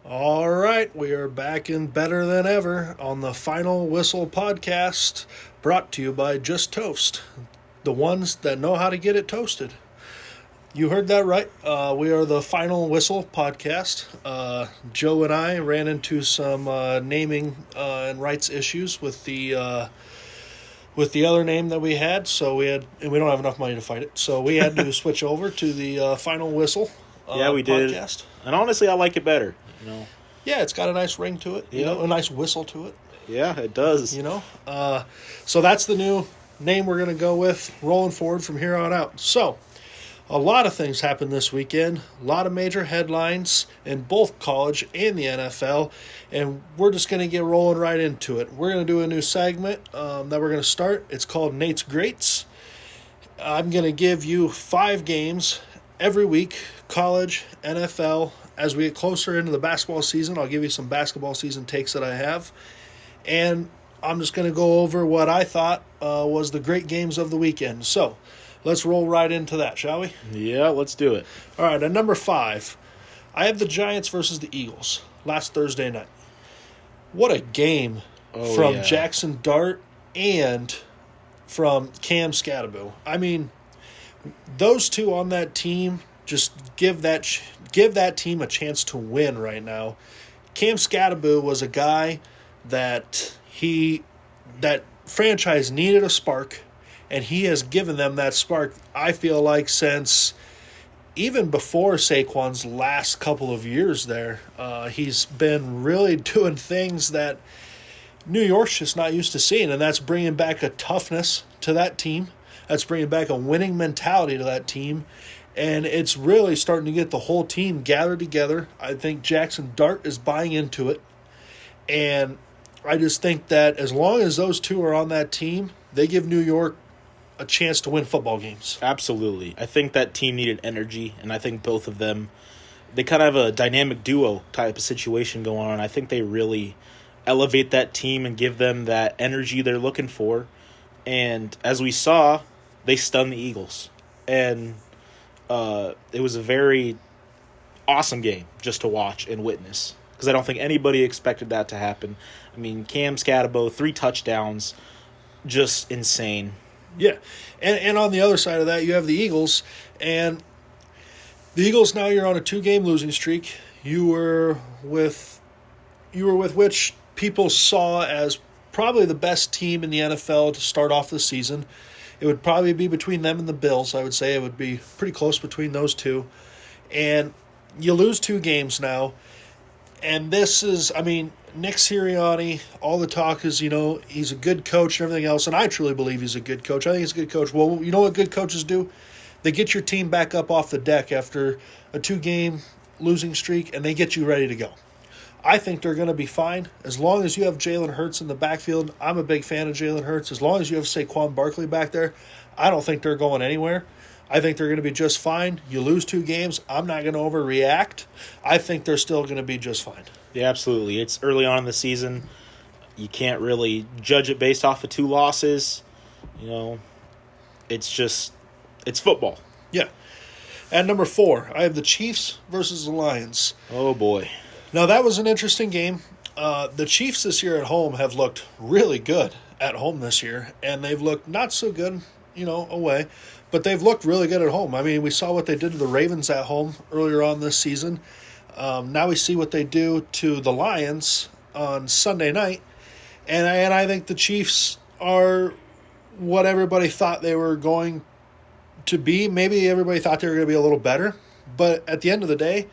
All right, we are back in better than ever on the Final Whistle podcast, brought to you by Just Toast, the ones that know how to get it toasted. You heard that right. We are the Final Whistle podcast. Joe and I ran into some naming and rights issues with the other name that we had, and we don't have enough money to fight it, so we had to switch over to the Final Whistle. Yeah, we podcast. did. And honestly, I like it better. Yeah, it's got a nice ring to it. A nice whistle to it. Yeah, it does. So that's the new name we're going to go with rolling forward from here on out. So, a lot of things happened this weekend. A lot of major headlines in both college and the NFL. And we're just going to get rolling right into it. We're going to do a new segment that we're going to start. It's called Nate's Greats. I'm going to give you 5 games every week, college, NFL. As we get closer into the basketball season, I'll give you some basketball season takes that I have. And I'm just going to go over what I thought was the great games of the weekend. So, let's roll right into that, shall we? Yeah, let's do it. All right, at number 5, I have the Giants versus the Eagles last Thursday night. What a game from Jackson Dart and from Cam Scatterbo. I mean, those two on that team just give that team a chance to win right now. Cam Scatterbo was a guy that franchise needed a spark, and he has given them that spark, I feel like, since even before Saquon's last couple of years there. He's been really doing things that New York's just not used to seeing, and that's bringing back a toughness to that team. That's bringing back a winning mentality to that team. And it's really starting to get the whole team gathered together. I think Jackson Dart is buying into it. And I just think that as long as those two are on that team, they give New York a chance to win football games. Absolutely. I think that team needed energy, and I think both of them, they kind of have a dynamic duo type of situation going on. I think they really elevate that team and give them that energy they're looking for. And as we saw, they stunned the Eagles. And it was a very awesome game just to watch and witness, because I don't think anybody expected that to happen. I mean, Cam Scatterbo, 3 touchdowns, just insane. Yeah, and on the other side of that, you have the Eagles, and the Eagles now you're on a 2-game losing streak. You were with which people saw as probably the best team in the NFL to start off the season. It would probably be between them and the Bills. I would say it would be pretty close between those two. And you lose 2 games now. And this is, I mean, Nick Sirianni, all the talk is, he's a good coach and everything else. And I truly believe he's a good coach. I think he's a good coach. Well, you know what good coaches do? They get your team back up off the deck after a 2-game losing streak, and they get you ready to go. I think they're going to be fine. As long as you have Jalen Hurts in the backfield, I'm a big fan of Jalen Hurts. As long as you have Saquon Barkley back there, I don't think they're going anywhere. I think they're going to be just fine. You lose 2 games, I'm not going to overreact. I think they're still going to be just fine. Yeah, absolutely. It's early on in the season. You can't really judge it based off of 2 losses. It's football. Yeah. At number 4, I have the Chiefs versus the Lions. Oh, boy. Now, that was an interesting game. The Chiefs this year at home have looked really good at home this year, and they've looked not so good, away, but they've looked really good at home. I mean, we saw what they did to the Ravens at home earlier on this season. Now we see what they do to the Lions on Sunday night, and I think the Chiefs are what everybody thought they were going to be. Maybe everybody thought they were going to be a little better, but at the end of the day,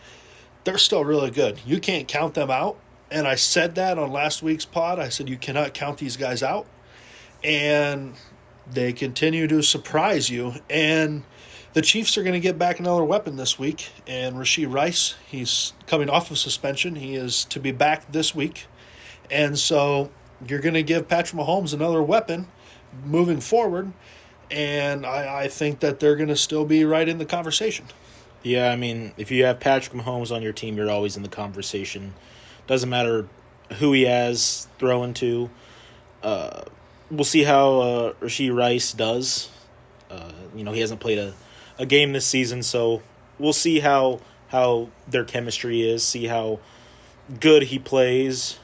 they're still really good. You can't count them out. And I said that on last week's pod. I said you cannot count these guys out. And they continue to surprise you. And the Chiefs are going to get back another weapon this week. And Rashee Rice, he's coming off of suspension. He is to be back this week. And so you're going to give Patrick Mahomes another weapon moving forward. And I think that they're going to still be right in the conversation. Yeah, I mean, if you have Patrick Mahomes on your team, you're always in the conversation. Doesn't matter who he has throwing to. We'll see how Rashee Rice does. He hasn't played a game this season, so we'll see how their chemistry is, see how good he plays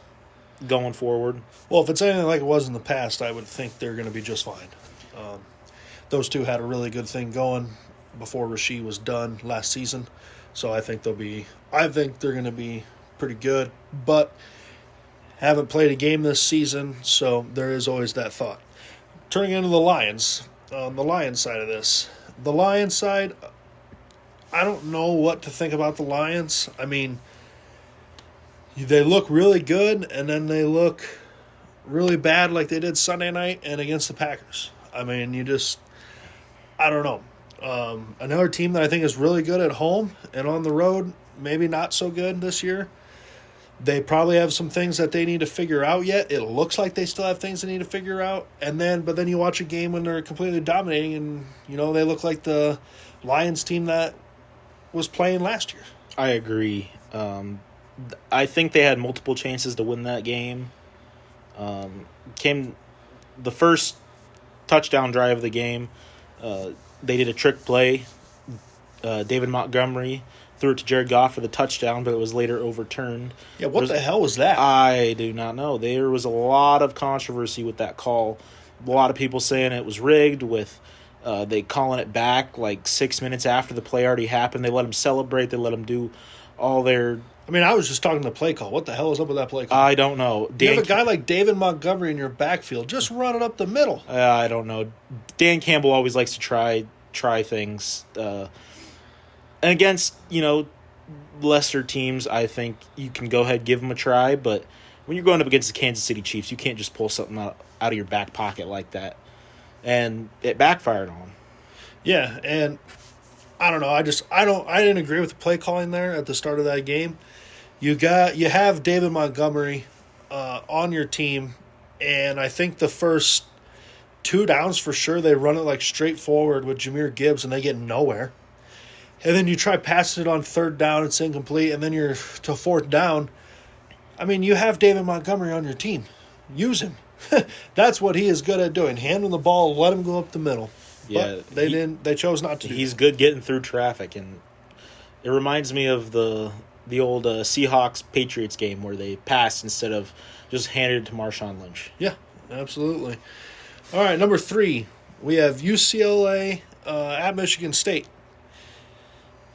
going forward. Well, if it's anything like it was in the past, I would think they're going to be just fine. Those two had a really good thing going before Rasheed was done last season, so I think they're going to be pretty good, but haven't played a game this season, so there is always that thought. Turning into the Lions, on the Lions side of this. The Lions side, I don't know what to think about the Lions. I mean, they look really good, and then they look really bad like they did Sunday night and against the Packers. I mean, I don't know. Another team that I think is really good at home and on the road, maybe not so good this year. They probably have some things that they need to figure out yet. It looks like they still have things they need to figure out. But then you watch a game when they're completely dominating and, they look like the Lions team that was playing last year. I agree. I think they had multiple chances to win that game. Came the first touchdown drive of the game. They did a trick play. David Montgomery threw it to Jared Goff for the touchdown, but it was later overturned. Yeah, what the hell was that? I do not know. There was a lot of controversy with that call. A lot of people saying it was rigged with they calling it back like 6 minutes after the play already happened. They let them celebrate. They let them do all their... I mean, I was just talking the play call. What the hell is up with that play call? I don't know. You have a guy like David Montgomery in your backfield. Just run it up the middle. I don't know. Dan Campbell always likes to try things. And against, lesser teams, I think you can go ahead and give them a try. But when you're going up against the Kansas City Chiefs, you can't just pull something out of your back pocket like that. And it backfired on them. Yeah, and I don't know. I didn't agree with the play calling there at the start of that game. You have David Montgomery on your team, and I think the first 2 downs for sure they run it like straight forward with Jahmyr Gibbs, and they get nowhere. And then you try passing it on 3rd down, it's incomplete, and then you're to 4th down. I mean, you have David Montgomery on your team. Use him. That's what he is good at doing. Handle the ball, let him go up the middle. Yeah, but they chose not to do He's that. good getting through traffic, and it reminds me of the old Seahawks-Patriots game where they passed instead of just handed it to Marshawn Lynch. Yeah, absolutely. All right, number 3, we have UCLA at Michigan State.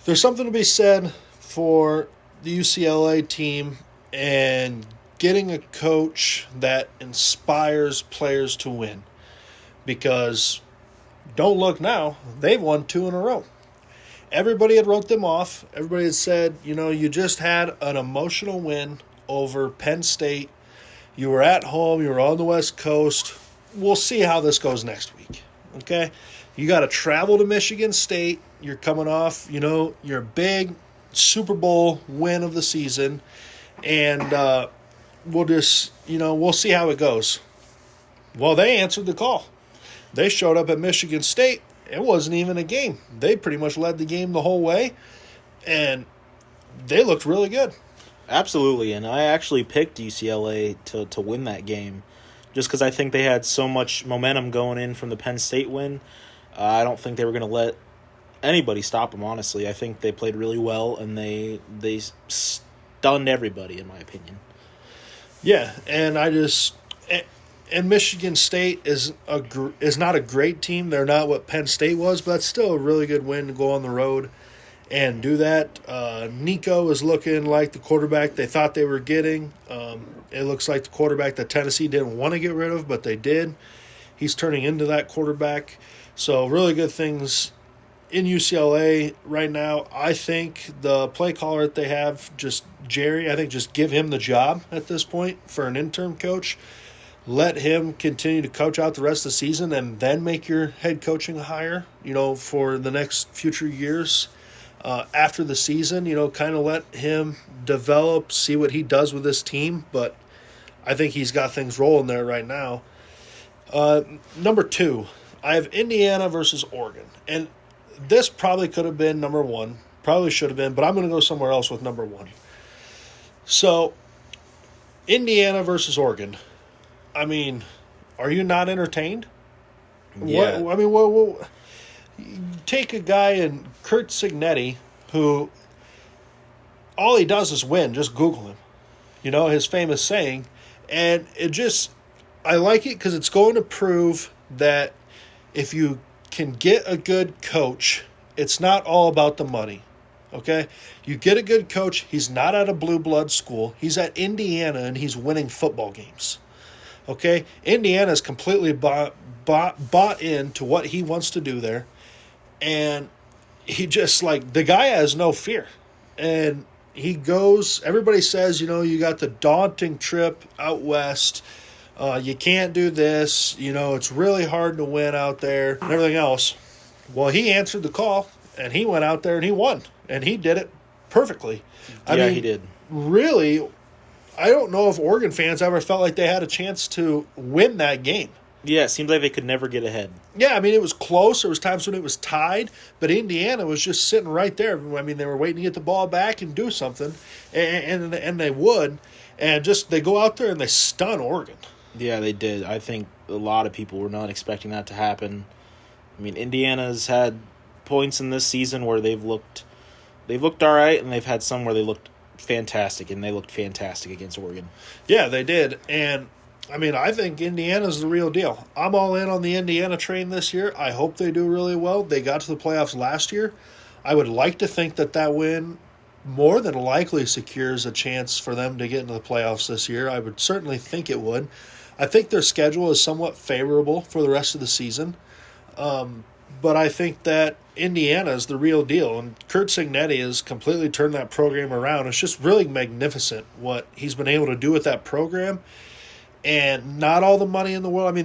There's something to be said for the UCLA team and getting a coach that inspires players to win. Because, don't look now, they've won 2 in a row. Everybody had wrote them off. Everybody had said, you just had an emotional win over Penn State. You were at home. You were on the West Coast. We'll see how this goes next week. Okay? You got to travel to Michigan State. You're coming off, your big Super Bowl win of the season. And we'll see how it goes. Well, they answered the call. They showed up at Michigan State. It wasn't even a game. They pretty much led the game the whole way, and they looked really good. Absolutely, and I actually picked UCLA to win that game just because I think they had so much momentum going in from the Penn State win. I don't think they were going to let anybody stop them, honestly. I think they played really well, and they stunned everybody, in my opinion. Yeah, and And Michigan State is not a great team. They're not what Penn State was, but that's still a really good win to go on the road and do that. Nico is looking like the quarterback they thought they were getting. It looks like the quarterback that Tennessee didn't want to get rid of, but they did. He's turning into that quarterback. So really good things in UCLA right now. I think the play caller that they have, just Jerry, I think just give him the job at this point for an interim coach. Let him continue to coach out the rest of the season and then make your head coaching hire, for the next future years after the season. Kind of let him develop, see what he does with this team. But I think he's got things rolling there right now. Number 2, I have Indiana versus Oregon. And this probably could have been number 1. Probably should have been, but I'm going to go somewhere else with number 1. So, Indiana versus Oregon. I mean, are you not entertained? Yeah. What, take a guy in Kurt Signetti who all he does is win. Just Google him. his famous saying. And I like it because it's going to prove that if you can get a good coach, it's not all about the money. Okay? You get a good coach, he's not at a blue blood school. He's at Indiana and he's winning football games. Okay? Indiana's completely bought into what he wants to do there. And he just, the guy has no fear. And he goes, everybody says, you got the daunting trip out west. You can't do this. It's really hard to win out there and everything else. Well, he answered the call, and he went out there and he won. And he did it perfectly. He did. Really, I don't know if Oregon fans ever felt like they had a chance to win that game. Yeah, it seemed like they could never get ahead. Yeah, it was close. There was times when it was tied, but Indiana was just sitting right there. They were waiting to get the ball back and do something, and they would. And they go out there and they stun Oregon. Yeah, they did. I think a lot of people were not expecting that to happen. Indiana's had points in this season where they've looked all right, and they've had some where they looked fantastic, and they looked fantastic against Oregon. Yeah, they did. And I think Indiana's the real deal. I'm all in on the Indiana train this year. I hope they do really well. They got to the playoffs last year. I would like to think that win more than likely secures a chance for them to get into the playoffs this year. I would certainly think it would. I think their schedule is somewhat favorable for the rest of the season. But I think that Indiana is the real deal. And Kurt Cignetti has completely turned that program around. It's just really magnificent what he's been able to do with that program. And not all the money in the world.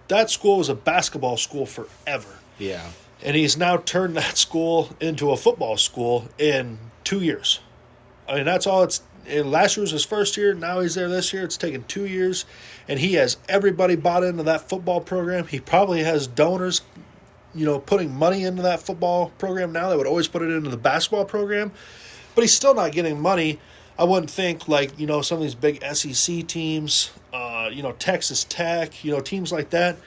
That school was a basketball school forever. Yeah. And he's now turned that school into a football school in 2 years. That's all it's. Last year was his first year. Now he's there this year. It's taken 2 years. And he has everybody bought into that football program. He probably has donors, putting money into that football program now that would always put it into the basketball program. But he's still not getting money. I wouldn't think some of these big SEC teams, Texas Tech, teams like that,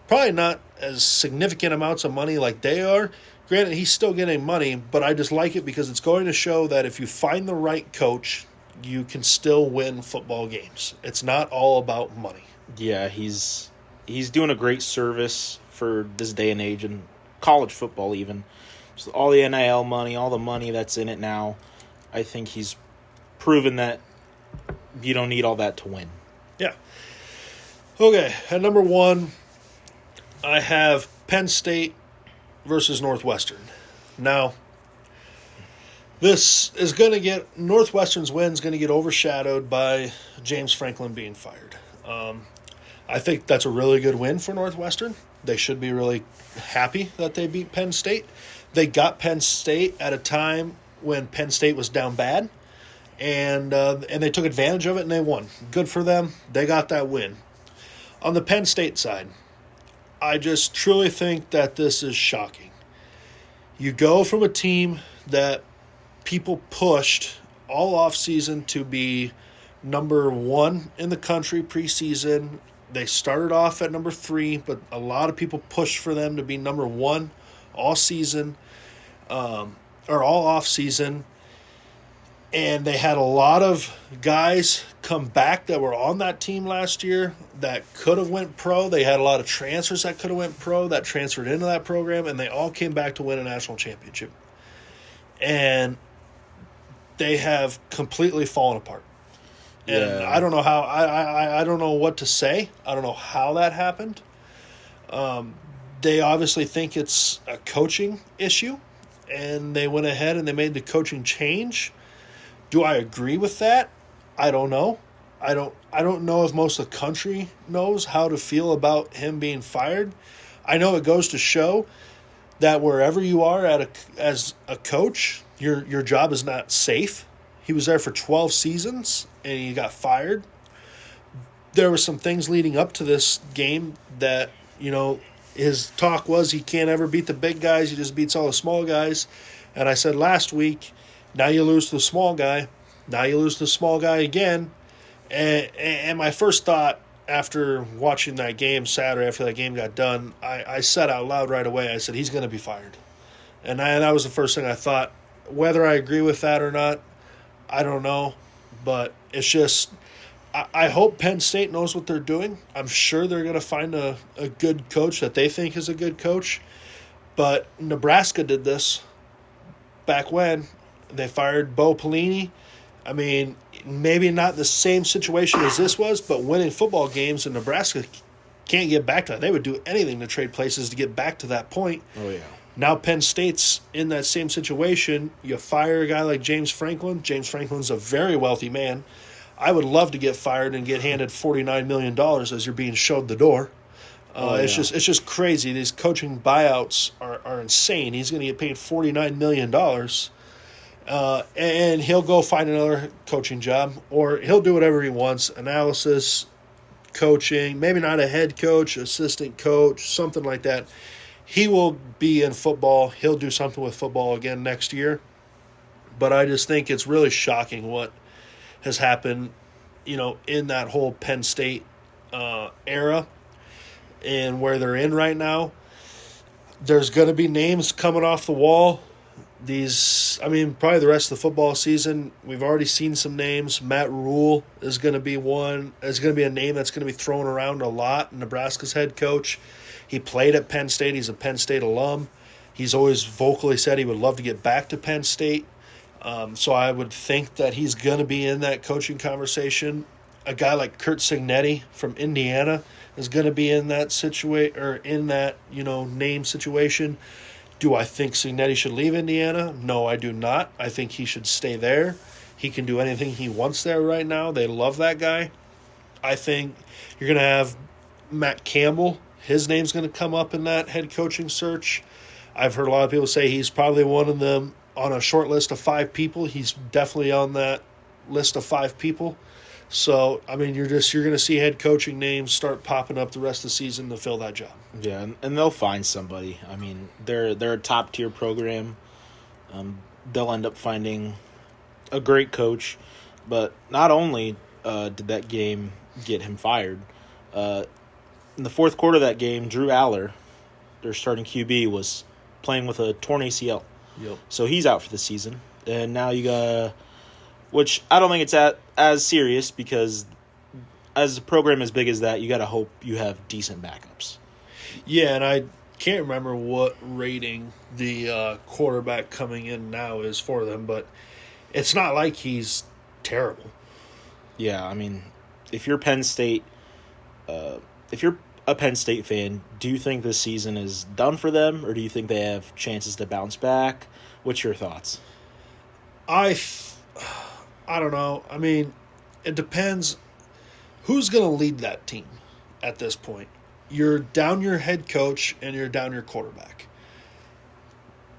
probably not as significant amounts of money like they are. Granted, he's still getting money, but I just like it because it's going to show that if you find the right coach, you can still win football games. It's not all about money. Yeah, he's doing a great service for this day and age in college football even. So all the NIL money, all the money that's in it now, I think he's proven that you don't need all that to win. Yeah. Okay, at number 1, I have Penn State versus Northwestern. Now, Northwestern's win is going to get overshadowed by James Franklin being fired. I think that's a really good win for Northwestern. They should be really happy that they beat Penn State. They got Penn State at a time when Penn State was down bad, and they took advantage of it and they won. Good for them. They got that win. On the Penn State side, I just truly think that this is shocking. You go from a team that people pushed all offseason to be number 1 in the country preseason. They started off at number 3, but a lot of people pushed for them to be number 1 all season, or all offseason. And they had a lot of guys come back that were on that team last year that could have went pro. They had a lot of transfers that could have went pro that transferred into that program, and they all came back to win a national championship. And they have completely fallen apart. And Yeah. I don't know how. I don't know what to say. I don't know how that happened. They obviously think it's a coaching issue, and they went ahead and they made the coaching change. Do I agree with that? I don't know. I don't know if most of the country knows how to feel about him being fired. I know it goes to show that wherever you are as a coach, your job is not safe. He was there for 12 seasons and he got fired. There were some things leading up to this game that, his talk was he can't ever beat the big guys. He just beats all the small guys. And I said last week, now you lose to the small guy. Now you lose to the small guy again. And my first thought after watching that game Saturday, after that game got done, I said out loud right away, I said, he's going to be fired. And that was the first thing I thought. Whether I agree with that or not, I don't know. But it's just, I hope Penn State knows what they're doing. I'm sure they're going to find a good coach that they think is a good coach. But Nebraska did this back when. They fired Bo Pelini. I mean, maybe not the same situation as this was, but winning football games in Nebraska can't get back to that. They would do anything to trade places to get back to that point. Oh, yeah. Now Penn State's in that same situation. You fire a guy like James Franklin. James Franklin's a very wealthy man. I would love to get fired and get handed $49 million as you're being showed the door. It's just crazy. These coaching buyouts are insane. He's going to get paid $49 million. And he'll go find another coaching job, or he'll do whatever he wants, analysis, coaching, maybe not a head coach, assistant coach, something like that. He will be in football. He'll do something with football again next year. But I just think it's really shocking what has happened, in that whole Penn State era and where they're in right now. There's going to be names coming off the wall. Probably the rest of the football season, we've already seen some names. Matt Rule is going to be one. Is going to be a name that's going to be thrown around a lot. Nebraska's head coach. He played at Penn State. He's a Penn State alum. He's always vocally said he would love to get back to Penn State. So I would think that he's going to be in that coaching conversation. A guy like Kurt Cignetti from Indiana is going to be in that name situation. Do I think Cignetti should leave Indiana? No, I do not. I think he should stay there. He can do anything he wants there right now. They love that guy. I think you're going to have Matt Campbell. His name's going to come up in that head coaching search. I've heard a lot of people say he's probably one of them on a short list of 5 people. He's definitely on that list of 5 people. So, you're going to see head coaching names start popping up the rest of the season to fill that job. Yeah, and they'll find somebody. They're a top-tier program. They'll end up finding a great coach. But not only did that game get him fired, in the fourth quarter of that game, Drew Aller, their starting QB, was playing with a torn ACL. Yep. So he's out for the season. And now you got, which I don't think it's as serious, because as a program as big as that, you got to hope you have decent backups. Yeah, and I can't remember what rating the quarterback coming in now is for them, but it's not like he's terrible. Yeah, if you're Penn State, if you're a Penn State fan, do you think this season is done for them, or do you think they have chances to bounce back? What's your thoughts? I don't know. It depends who's going to lead that team at this point. You're down your head coach and you're down your quarterback.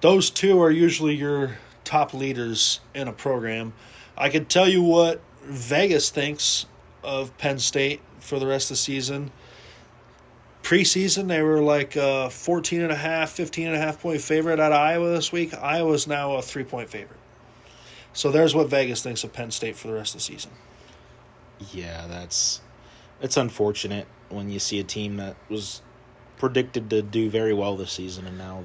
Those two are usually your top leaders in a program. I can tell you what Vegas thinks of Penn State for the rest of the season. Preseason, they were like a 14.5, 15.5 point favorite out of Iowa this week. Iowa's now a 3-point favorite. So there's what Vegas thinks of Penn State for the rest of the season. Yeah, it's unfortunate when you see a team that was predicted to do very well this season, and now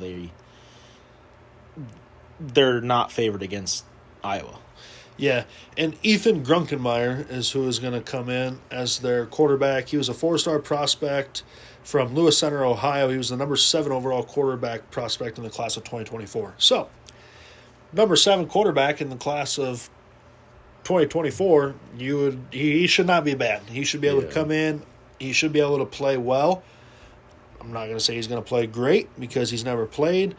they're not favored against Iowa. Yeah, and Ethan Grunkenmeyer is who is going to come in as their quarterback. He was a 4-star prospect from Lewis Center, Ohio. He was the number 7 overall quarterback prospect in the class of 2024. So, number 7 quarterback in the class of 2024, he should not be bad. He should be able to come in. He should be able to play well. I'm not going to say he's going to play great because he's never played.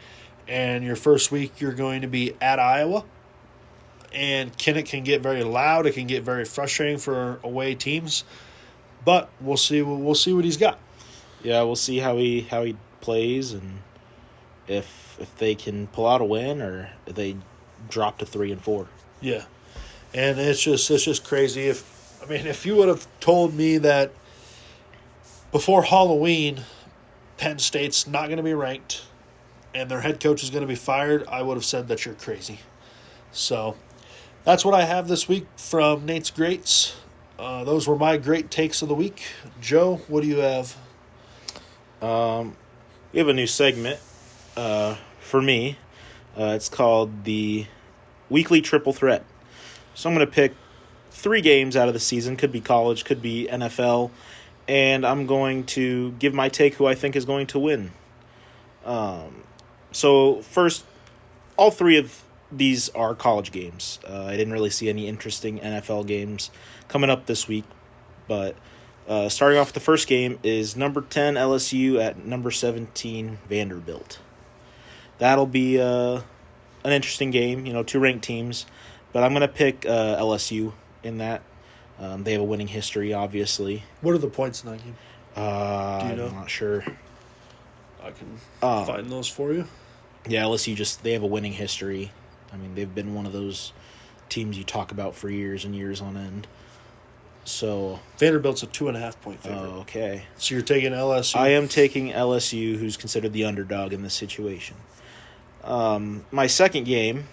And your first week, you're going to be at Iowa. And it can get very loud. It can get very frustrating for away teams. But we'll see what he's got. Yeah, we'll see how he plays, and if they can pull out a win, or if they drop to 3-4. Yeah, and it's just crazy. If you would have told me that before Halloween, Penn State's not going to be ranked, and their head coach is going to be fired, I would have said that you're crazy. So that's what I have this week from Nate's Greats. Those were my great takes of the week. Joe, what do you have? We have a new segment for me. It's called the Weekly Triple Threat. So I'm going to pick 3 games out of the season. Could be college, could be NFL. And I'm going to give my take who I think is going to win. So first, all 3 of these are college games. I didn't really see any interesting NFL games coming up this week. But starting off with the first game is number 10 LSU at number 17 Vanderbilt. That'll be an interesting game, 2 ranked teams. But I'm going to pick LSU in that. They have a winning history, obviously. What are the points in that game? Do you know? I'm not sure. I can find those for you. Yeah, LSU they have a winning history. I mean, they've been one of those teams you talk about for years and years on end. So Vanderbilt's a 2.5-point favorite. Oh, okay. So you're taking LSU? I am taking LSU, who's considered the underdog in this situation. My second game,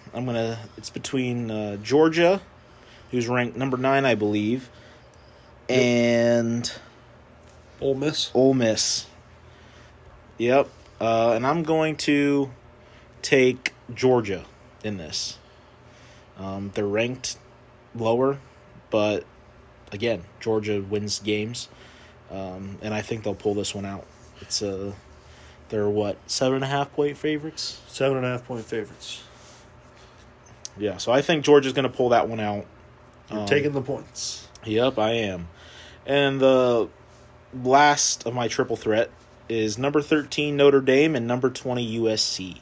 it's between Georgia, who's ranked number 9, I believe, and Ole Miss. Ole Miss. Yep. And I'm going to take Georgia in this. They're ranked lower, but again, Georgia wins games, and I think they'll pull this one out. They're 7.5-point favorites? 7.5-point favorites. Yeah, so I think Georgia's going to pull that one out. You're taking the points. Yep, I am. And the last of my triple threat is number 13 Notre Dame and number 20 USC.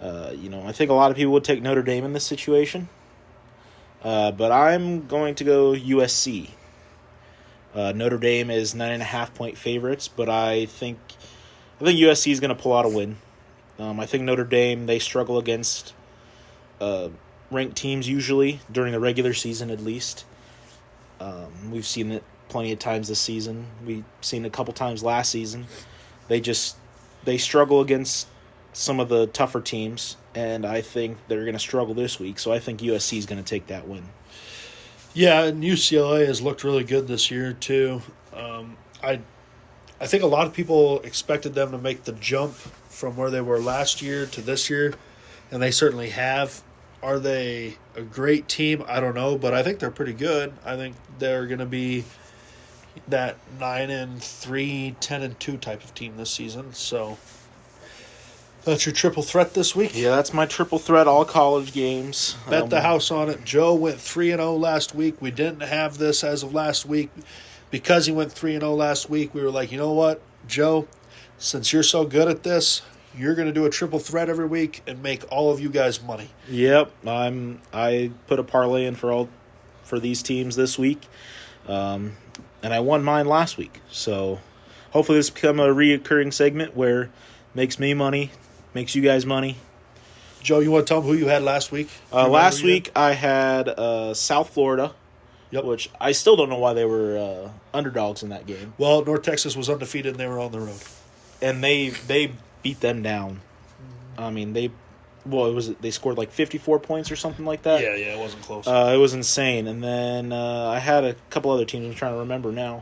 I think a lot of people would take Notre Dame in this situation, but I'm going to go USC. Notre Dame is 9.5-point favorites, but I think USC is going to pull out a win. I think Notre Dame, they struggle against ranked teams usually during the regular season at least. We've seen it plenty of times this season. We've seen it a couple times last season. They struggle against some of the tougher teams, and I think they're going to struggle this week. So I think USC is going to take that win. Yeah, and UCLA has looked really good this year too. I think a lot of people expected them to make the jump from where they were last year to this year, and they certainly have. Are they a great team? I don't know, but I think they're pretty good. I think they're going to be that 9-3, 10-2 type of team this season. So that's your triple threat this week? Yeah, that's my triple threat, all college games. Bet the house on it. Joe went 3-0 last week. We didn't have this as of last week. Because he went 3-0 last week, we were like, you know what, Joe, since you're so good at this, you're going to do a triple threat every week and make all of you guys money. Yep, I put a parlay in for these teams this week, and I won mine last week. So hopefully this become a reoccurring segment where it makes me money, makes you guys money. Joe, you want to tell them who you had last week? Last week I had South Florida. Yep. Which I still don't know why they were underdogs in that game. Well, North Texas was undefeated and they were on the road. And they beat them down. I mean, they scored like 54 points or something like that. Yeah, it wasn't close. It was insane. And then I had a couple other teams I'm trying to remember now.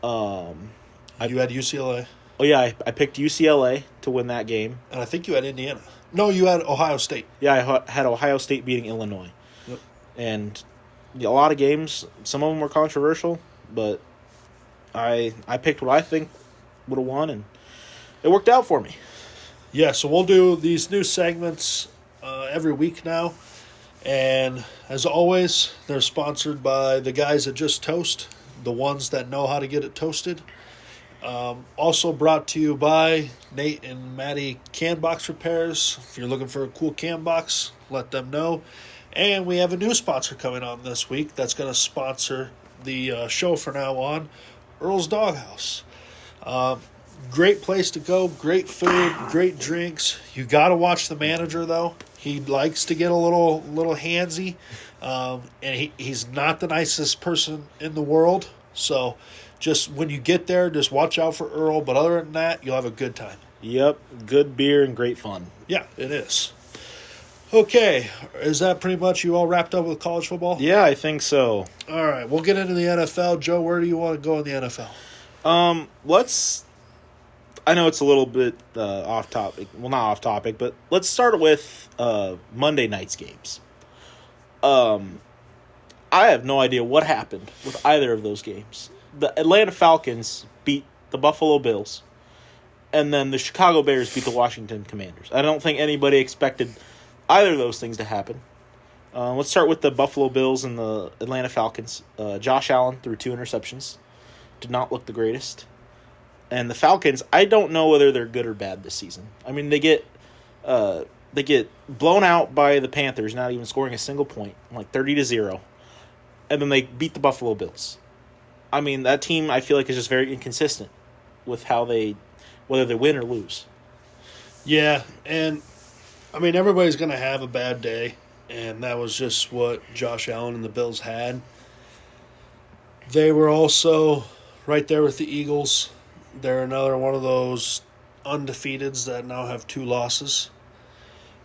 You had UCLA. Oh, yeah, I picked UCLA to win that game. And I think you had Indiana. No, you had Ohio State. Yeah, I had Ohio State beating Illinois. Yep. And a lot of games, some of them were controversial, but I picked what I think would have won, and it worked out for me. Yeah, so we'll do these new segments every week now, and as always, they're sponsored by the guys that just toast, the ones that know how to get it toasted. Also brought to you by Nate and Maddie Can Box Repairs. If you're looking for a cool can box, let them know. And we have a new sponsor coming on this week that's going to sponsor the show from now on, Earl's Doghouse. Great place to go, great food, great drinks. You got to watch the manager, though. He likes to get a little handsy, and he's not the nicest person in the world. So just when you get there, just watch out for Earl. But other than that, you'll have a good time. Yep, good beer and great fun. Yeah, it is. Okay, is that pretty much you all wrapped up with college football? Yeah, I think so. All right, we'll get into the NFL. Joe, where do you want to go in the NFL? I know it's a little bit off topic. Well, not off topic, but let's start with Monday night's games. I have no idea what happened with either of those games. The Atlanta Falcons beat the Buffalo Bills, and then the Chicago Bears beat the Washington Commanders. I don't think anybody expected either of those things to happen. Let's start with the Buffalo Bills and the Atlanta Falcons. Josh Allen threw 2 interceptions. Did not look the greatest. And the Falcons, I don't know whether they're good or bad this season. I mean, they get blown out by the Panthers, not even scoring a single point, like 30-0. And then they beat the Buffalo Bills. I mean, that team, I feel like, is just very inconsistent with whether they win or lose. Yeah, and, I mean, everybody's going to have a bad day, and that was just what Josh Allen and the Bills had. They were also right there with the Eagles. They're another one of those undefeateds that now have 2 losses.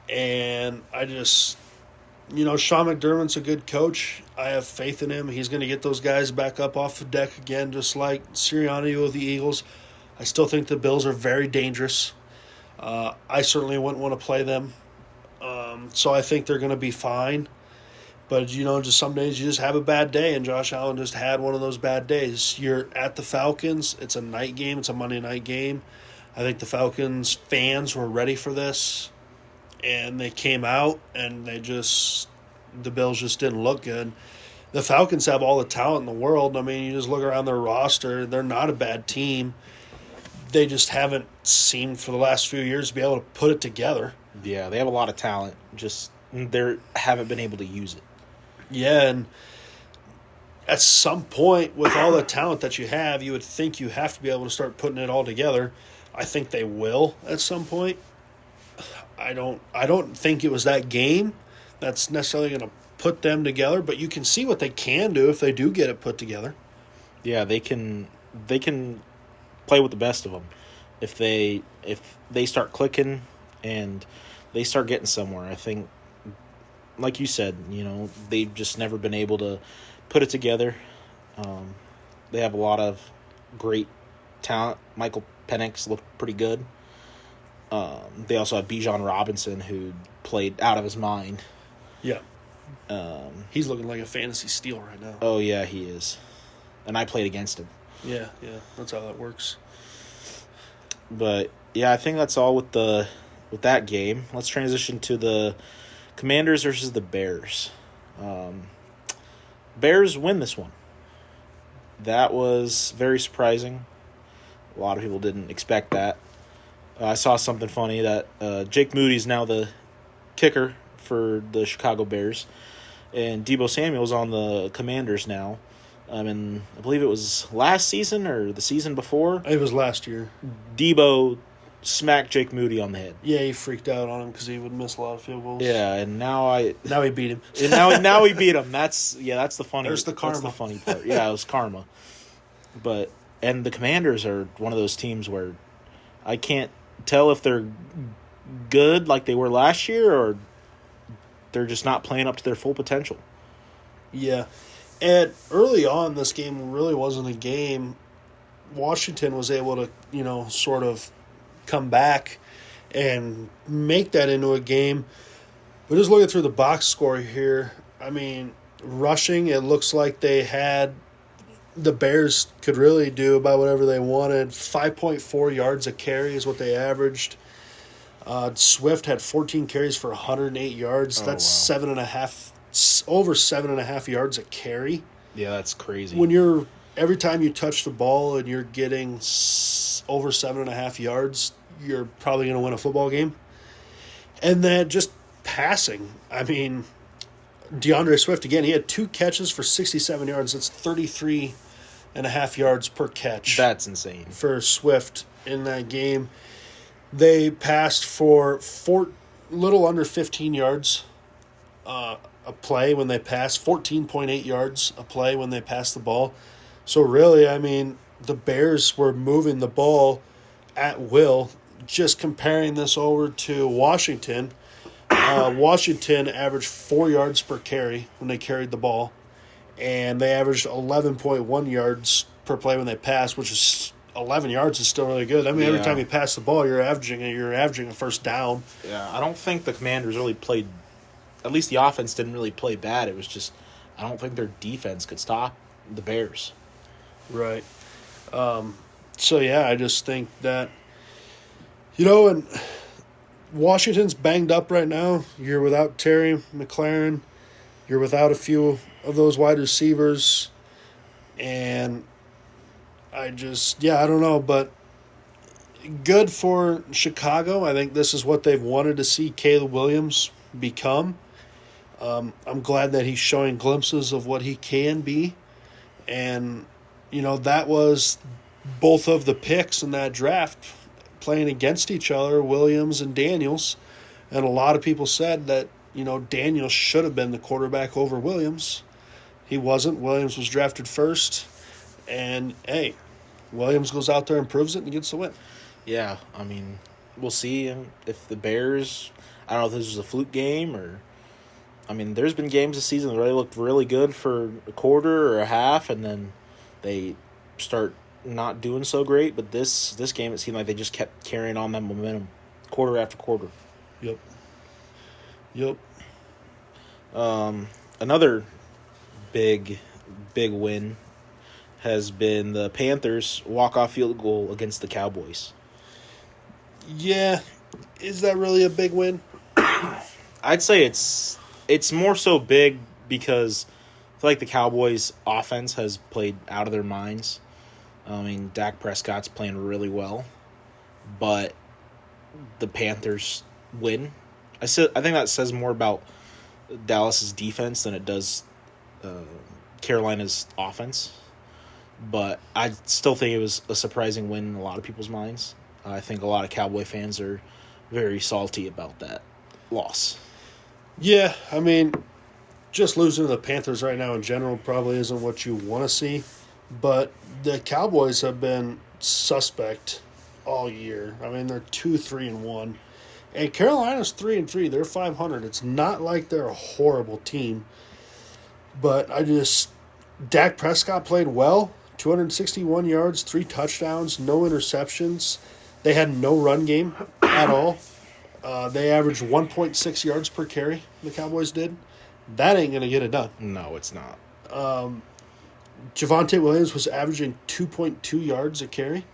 And I just, Sean McDermott's a good coach. I have faith in him. He's going to get those guys back up off the deck again, just like Sirianni with the Eagles. I still think the Bills are very dangerous. I certainly wouldn't want to play them. So I think they're going to be fine. But, just some days you just have a bad day, and Josh Allen just had one of those bad days. You're at the Falcons. It's a night game. It's a Monday night game. I think the Falcons fans were ready for this, and they came out, and the Bills just didn't look good. The Falcons have all the talent in the world. I mean, you just look around their roster. They're not a bad team. They just haven't seemed for the last few years to be able to put it together. Yeah, they have a lot of talent. Just they haven't been able to use it. Yeah, and at some point, with all the talent that you have, you would think you have to be able to start putting it all together. I think they will at some point. I don't think it was that game that's necessarily going to put them together, but you can see what they can do if they do get it put together. Yeah, they can play with the best of them if they start clicking and they start getting somewhere. I think, like you said, they've just never been able to put it together. They have a lot of great talent. Michael Penix looked pretty good. They also have Bijan Robinson, who played out of his mind. Yeah. He's looking like a fantasy steal right now. Oh, yeah, he is. And I played against him. Yeah, that's how that works. But, yeah, I think that's all with that game. Let's transition to the Commanders versus the Bears. Bears win this one. That was very surprising. A lot of people didn't expect that. I saw something funny that Jake Moody's now the kicker for the Chicago Bears, and Deebo Samuel's on the Commanders now. And I believe it was last season or the season before. It was last year. Deebo smacked Jake Moody on the head. Yeah, he freaked out on him because he would miss a lot of field goals. Yeah, and now he beat him. now he beat him. That's the funny. There's the karma. That's the funny part. Yeah, it was karma. And the Commanders are one of those teams where I can't tell if they're good like they were last year or they're just not playing up to their full potential. Yeah. And early on, this game really wasn't a game. Washington was able to, sort of come back and make that into a game. But just looking through the box score here, I mean, rushing, it looks like the Bears could really do about whatever they wanted. 5.4 yards a carry is what they averaged. Swift had 14 carries for 108 yards. That's 7.5 over 7.5 yards a carry. Yeah, that's crazy. When every time you touch the ball and you're getting over 7.5 yards, you're probably going to win a football game. And then just passing. I mean, DeAndre Swift, again, he had 2 catches for 67 yards. That's 33.5 yards per catch. That's insane. For Swift in that game. They passed for little under 15 yards a play when they passed, 14.8 yards a play when they passed the ball. So really, I mean, the Bears were moving the ball at will. Just comparing this over to Washington, Washington averaged 4 yards per carry when they carried the ball, and they averaged 11.1 yards per play when they passed, which is 11 yards is still really good. I mean, every time you pass the ball, you're averaging a first down. Yeah, I don't think the Commanders really played. At least the offense didn't really play bad. It was just I don't think their defense could stop the Bears. Right. So, yeah, I just think that, and Washington's banged up right now. You're without Terry McLaurin. You're without a few of those wide receivers. And I don't know. But good for Chicago. I think this is what they've wanted to see Caleb Williams become. I'm glad that he's showing glimpses of what he can be. And, that was both of the picks in that draft playing against each other, Williams and Daniels. And a lot of people said that, Daniels should have been the quarterback over Williams. He wasn't. Williams was drafted first. And, hey, Williams goes out there and proves it and gets the win. Yeah, I mean, we'll see if the Bears, I don't know if this was a fluke game or, I mean, there's been games this season that really looked really good for a quarter or a half, and then they start not doing so great. But this game, it seemed like they just kept carrying on that momentum quarter after quarter. Yep. Another big win has been the Panthers' walk-off field goal against the Cowboys. Yeah. Is that really a big win? I'd say it's more so big because I feel like the Cowboys' offense has played out of their minds. I mean, Dak Prescott's playing really well, but the Panthers win. I think that says more about Dallas's defense than it does Carolina's offense. But I still think it was a surprising win in a lot of people's minds. I think a lot of Cowboy fans are very salty about that loss. Yeah, I mean, just losing to the Panthers right now in general probably isn't what you want to see. But the Cowboys have been suspect all year. I mean, they're 2-3-1. And Carolina's 3-3. They're 500. It's not like they're a horrible team. But Dak Prescott played well. 261 yards, 3 touchdowns, no interceptions. They had no run game at all. They averaged 1.6 yards per carry, the Cowboys did. That ain't going to get it done. No, it's not. Javonte Williams was averaging 2.2 yards a carry.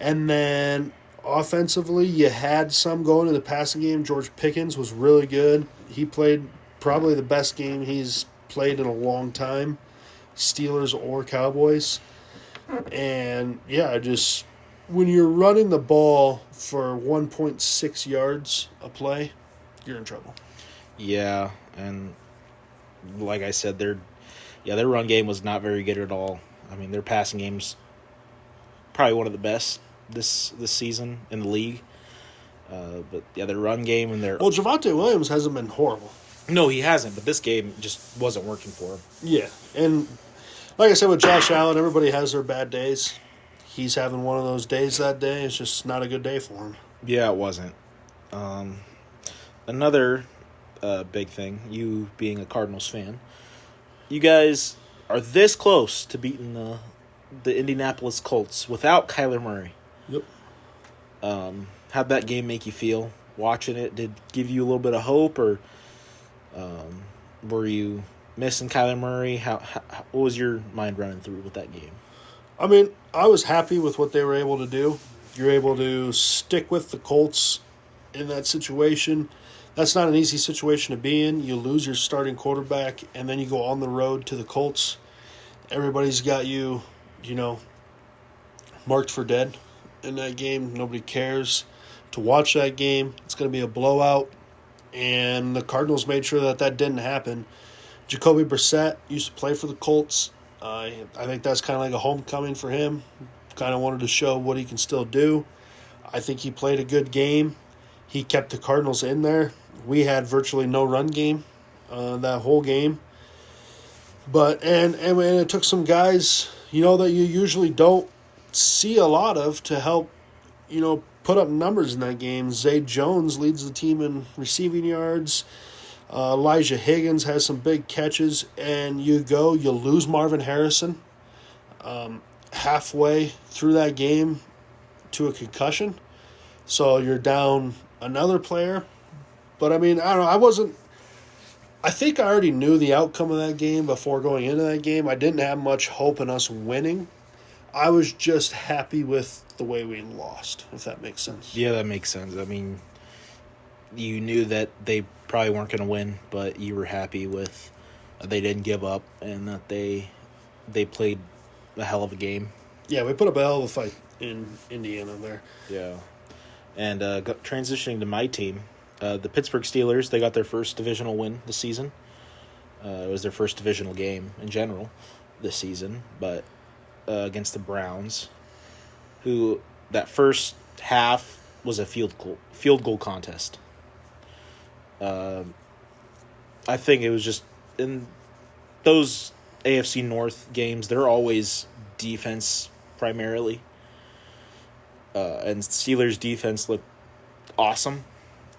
And then offensively, you had some going in the passing game. George Pickens was really good. He played probably the best game he's played in a long time, Steelers or Cowboys. And, yeah, when you're running the ball for 1.6 yards a play, you're in trouble. Yeah, and like I said, their run game was not very good at all. I mean, their passing game's probably one of the best this season in the league. But yeah, their run game and their... Well, Javonte Williams hasn't been horrible. No, he hasn't, but this game just wasn't working for him. Yeah, and like I said with Josh Allen, everybody has their bad days. He's having one of those days that day. It's just not a good day for him. Yeah, it wasn't. Another big thing, you being a Cardinals fan, you guys are this close to beating the Indianapolis Colts without Kyler Murray. Yep. How'd that game make you feel watching it? Did it give you a little bit of hope, or were you missing Kyler Murray? What was your mind running through with that game? I mean, I was happy with what they were able to do. You're able to stick with the Colts in that situation. That's not an easy situation to be in. You lose your starting quarterback, and then you go on the road to the Colts. Everybody's got you, marked for dead in that game. Nobody cares to watch that game. It's going to be a blowout, and the Cardinals made sure that didn't happen. Jacoby Brissett used to play for the Colts. I think that's kind of like a homecoming for him. Kind of wanted to show what he can still do. I think he played a good game. He kept the Cardinals in there. We had virtually no run game that whole game. But and it took some guys, that you usually don't see a lot of to help, put up numbers in that game. Zay Jones leads the team in receiving yards. Elijah Higgins has some big catches, and you lose Marvin Harrison halfway through that game to a concussion. So you're down another player. But, I mean, I don't know. I think I already knew the outcome of that game before going into that game. I didn't have much hope in us winning. I was just happy with the way we lost, if that makes sense. Yeah, that makes sense. I mean, you knew that they probably weren't going to win, but you were happy with they didn't give up and that they played a hell of a game. Yeah, we put up a hell of a fight in Indiana there. Yeah. And transitioning to my team, the Pittsburgh Steelers, they got their first divisional win this season. It was their first divisional game in general this season, but against the Browns, who that first half was a field goal contest. I think it was just in those AFC North games, they're always defense primarily. And Steelers defense looked awesome.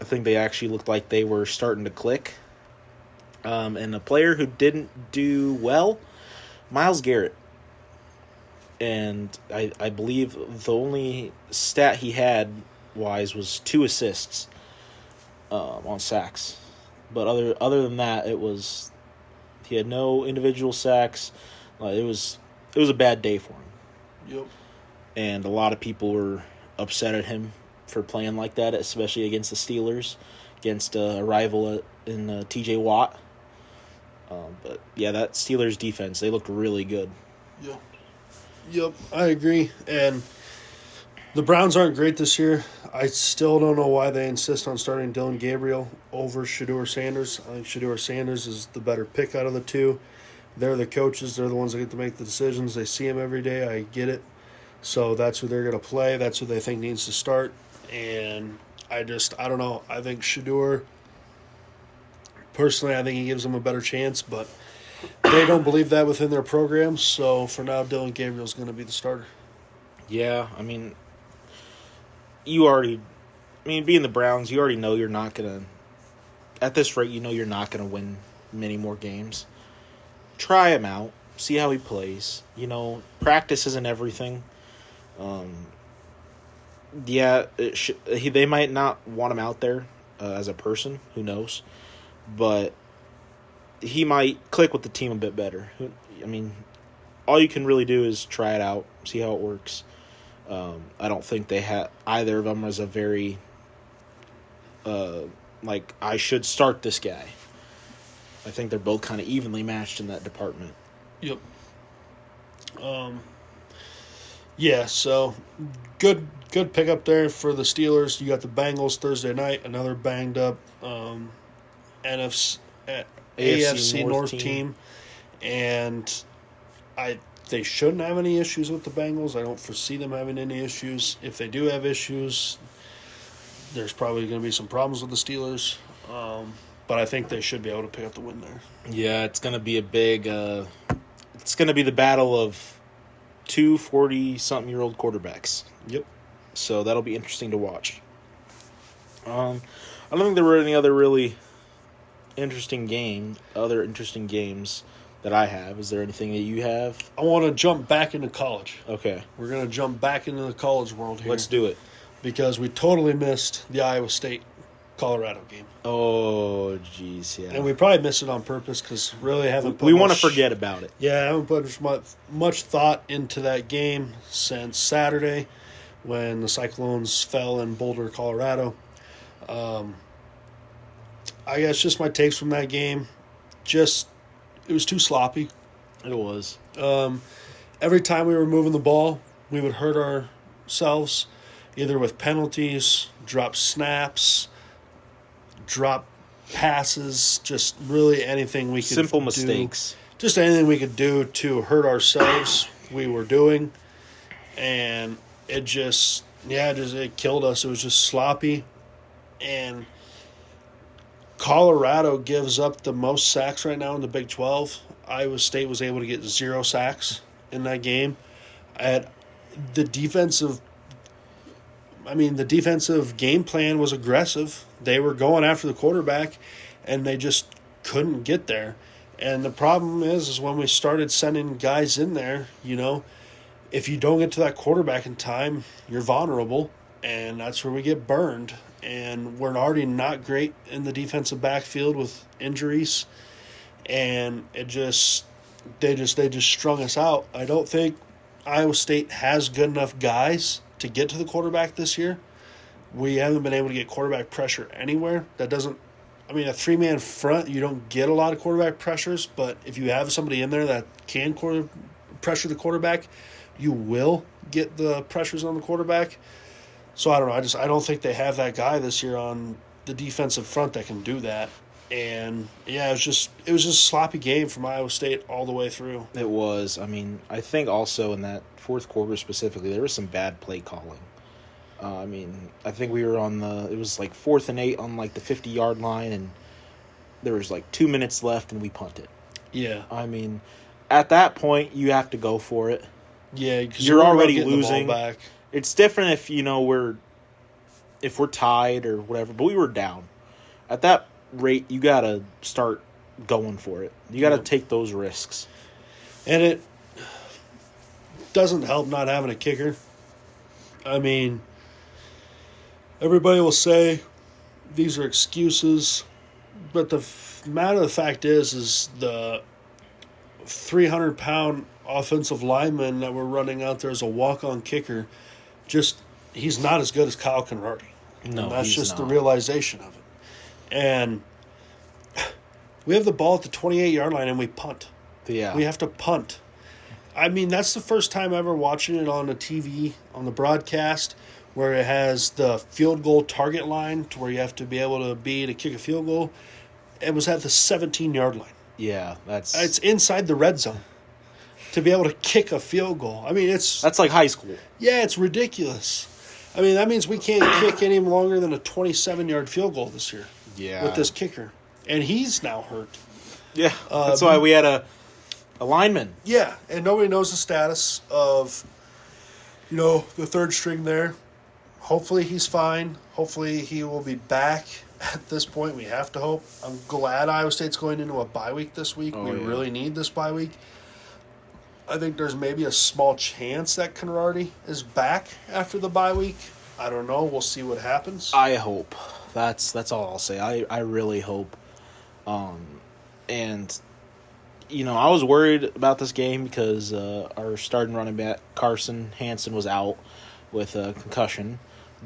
I think they actually looked like they were starting to click. And a player who didn't do well, Myles Garrett. And I believe the only stat he had wise was 2 assists on sacks. But other than that, he had no individual sacks. It was a bad day for him. Yep. And a lot of people were upset at him for playing like that, especially against the Steelers, against a rival in T.J. Watt. But yeah, that Steelers defense, they looked really good. Yep, I agree. And the Browns aren't great this year. I still don't know why they insist on starting Dylan Gabriel over Shedeur Sanders. I think Shedeur Sanders is the better pick out of the two. They're the coaches. They're the ones that get to make the decisions. They see him every day. I get it. So that's who they're going to play. That's who they think needs to start. And I don't know. I think Shedeur, personally, I think he gives them a better chance, but they don't believe that within their program. So for now, Dylan Gabriel's going to be the starter. Yeah, I mean, being the Browns, you already know you're not going to, at this rate, you know you're not going to win many more games. Try him out. See how he plays. Practice isn't everything. They might not want him out there as a person. Who knows? But he might click with the team a bit better. I mean, all you can really do is try it out, see how it works. I don't think they have either of them as a very I should start this guy. I think they're both kind of evenly matched in that department. Yep. Yeah, so good pickup there for the Steelers. You got the Bengals Thursday night, another banged up AFC North team. And they shouldn't have any issues with the Bengals. I don't foresee them having any issues. If they do have issues, there's probably going to be some problems with the Steelers. But I think they should be able to pick up the win there. Yeah, it's going to be a big it's going to be the battle of 2 40-something-year-old quarterbacks. Yep. So that'll be interesting to watch. I don't think there were any other really interesting games that I have. Is there anything that you have? I want to jump back into college. Okay. We're going to jump back into the college world here. Let's do it. Because we totally missed the Iowa State-Colorado game. Oh, jeez, yeah. And we probably missed it on purpose because really haven't put We want to forget about it. Yeah, I haven't put much thought into that game since Saturday when the Cyclones fell in Boulder, Colorado. I guess just my takes from that game. It was too sloppy. It was. Every time we were moving the ball, we would hurt ourselves, either with penalties, drop snaps, drop passes, just really anything we could Simple mistakes. Just anything we could do to hurt ourselves, we were doing. And it killed us. It was just sloppy. And Colorado gives up the most sacks right now in the Big 12. Iowa State was able to get 0 sacks in that game. The defensive game plan was aggressive. They were going after the quarterback, and they just couldn't get there. And the problem is when we started sending guys in there, if you don't get to that quarterback in time, you're vulnerable. and that's where we get burned. And we're already not great in the defensive backfield with injuries, and they just strung us out. I don't think Iowa State has good enough guys to get to the quarterback this year. We haven't been able to get quarterback pressure anywhere. That doesn't. I mean, a 3-man front, you don't get a lot of quarterback pressures, but if you have somebody in there that can pressure the quarterback, you will get the pressures on the quarterback. So I don't know. I don't think they have that guy this year on the defensive front that can do that. And yeah, it was just a sloppy game from Iowa State all the way through. It was. I mean, I think also in that fourth quarter specifically, there was some bad play calling. I mean, I think we were it was like 4th and 8 on like the 50-yard line, and there was like 2 minutes left, and we punted. Yeah. I mean, at that point, you have to go for it. Yeah, because you're already losing. The ball back. It's different if we're tied or whatever, but we were down. At that rate, you gotta start going for it. You gotta take those risks. And it doesn't help not having a kicker. I mean, everybody will say these are excuses, but the matter of the fact is the 300-pound offensive lineman that we're running out there as a walk-on kicker, he's not as good as Kyle Conradi. No, and that's he's just not. the realization of it. And we have the ball at the 28-yard line and we punt. Yeah. We have to punt. I mean, that's the first time ever watching it on the TV, on the broadcast, where it has the field goal target line to where you have to be able to kick a field goal. It was at the 17-yard line. Yeah, it's inside the red zone to be able to kick a field goal. I mean, that's like high school. Yeah, it's ridiculous. I mean, that means we can't kick any longer than a 27-yard field goal this year. Yeah. With this kicker. And he's now hurt. Yeah, that's why we had a lineman. Yeah, and nobody knows the status of, the third string there. Hopefully he's fine. Hopefully he will be back at this point. We have to hope. I'm glad Iowa State's going into a bye week this week. We really need this bye week. I think there's maybe a small chance that Conradi is back after the bye week. I don't know. We'll see what happens. I hope. That's all I'll say. I really hope. And, I was worried about this game because our starting running back, Carson Hansen, was out with a concussion.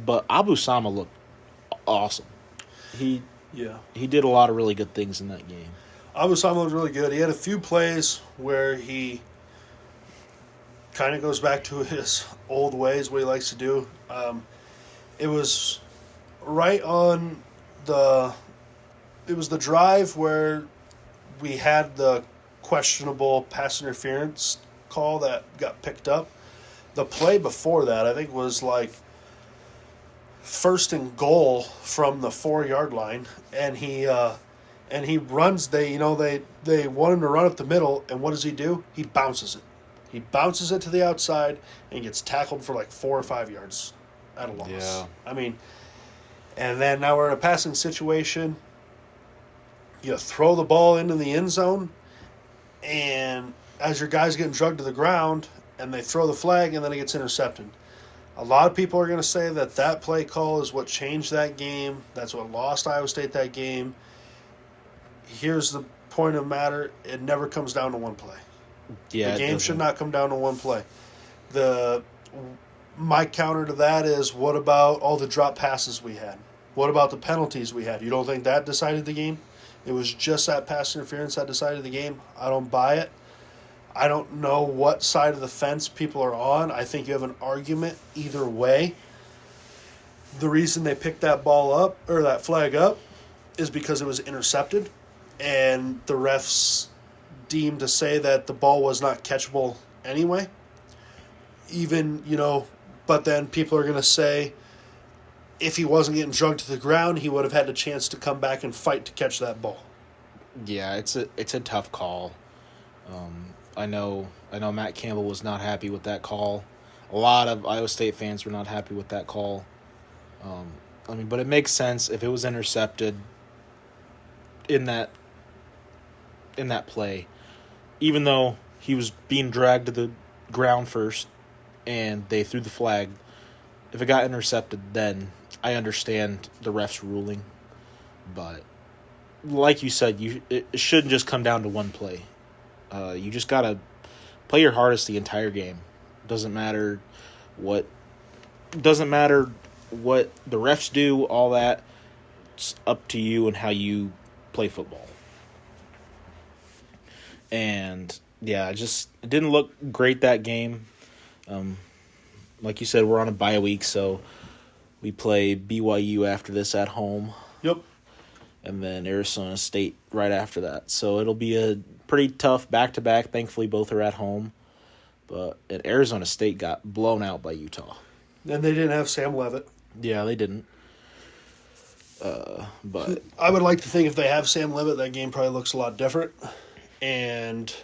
But Abu Sama looked awesome. He did a lot of really good things in that game. Abu Sama looked really good. He had a few plays where he kind of goes back to his old ways, what he likes to do. It was right on it was the drive where we had the questionable pass interference call that got picked up. The play before that, I think, was like 1st and goal from the 4-yard line, and he runs. They want him to run up the middle, and what does he do? He bounces it. He bounces it to the outside and gets tackled for like 4 or 5 yards at a loss. Yeah. I mean, and then now we're in a passing situation. You throw the ball into the end zone, and as your guy's getting drugged to the ground, and they throw the flag, and then it gets intercepted. A lot of people are going to say that play call is what changed that game. That's what lost Iowa State that game. Here's the point of the matter. It never comes down to one play. Yeah, the game should not come down to one play. My counter to that is, what about all the drop passes we had? What about the penalties we had? You don't think that decided the game? It was just that pass interference that decided the game? I don't buy it. I don't know what side of the fence people are on. I think you have an argument either way. The reason they picked that ball up, or that flag up, is because it was intercepted, and the refs deemed to say that the ball was not catchable anyway. But then people are going to say, if he wasn't getting drugged to the ground, he would have had a chance to come back and fight to catch that ball. Yeah, it's a tough call. I know Matt Campbell was not happy with that call. A lot of Iowa State fans were not happy with that call. But it makes sense if it was intercepted in that play, even though he was being dragged to the ground first and they threw the flag. If it got intercepted, then I understand the ref's ruling. But like you said, it shouldn't just come down to one play. You just gotta play your hardest the entire game. Doesn't matter what the refs do. All that, it's up to you and how you play football. And yeah, it didn't look great that game. Like you said, we're on a bye week, so we play BYU after this at home. Yep. And then Arizona State right after that. So it'll be a pretty tough back-to-back. Thankfully, both are at home. But Arizona State got blown out by Utah. And they didn't have Sam Levitt. Yeah, they didn't. But I would like to think if they have Sam Levitt, that game probably looks a lot different. And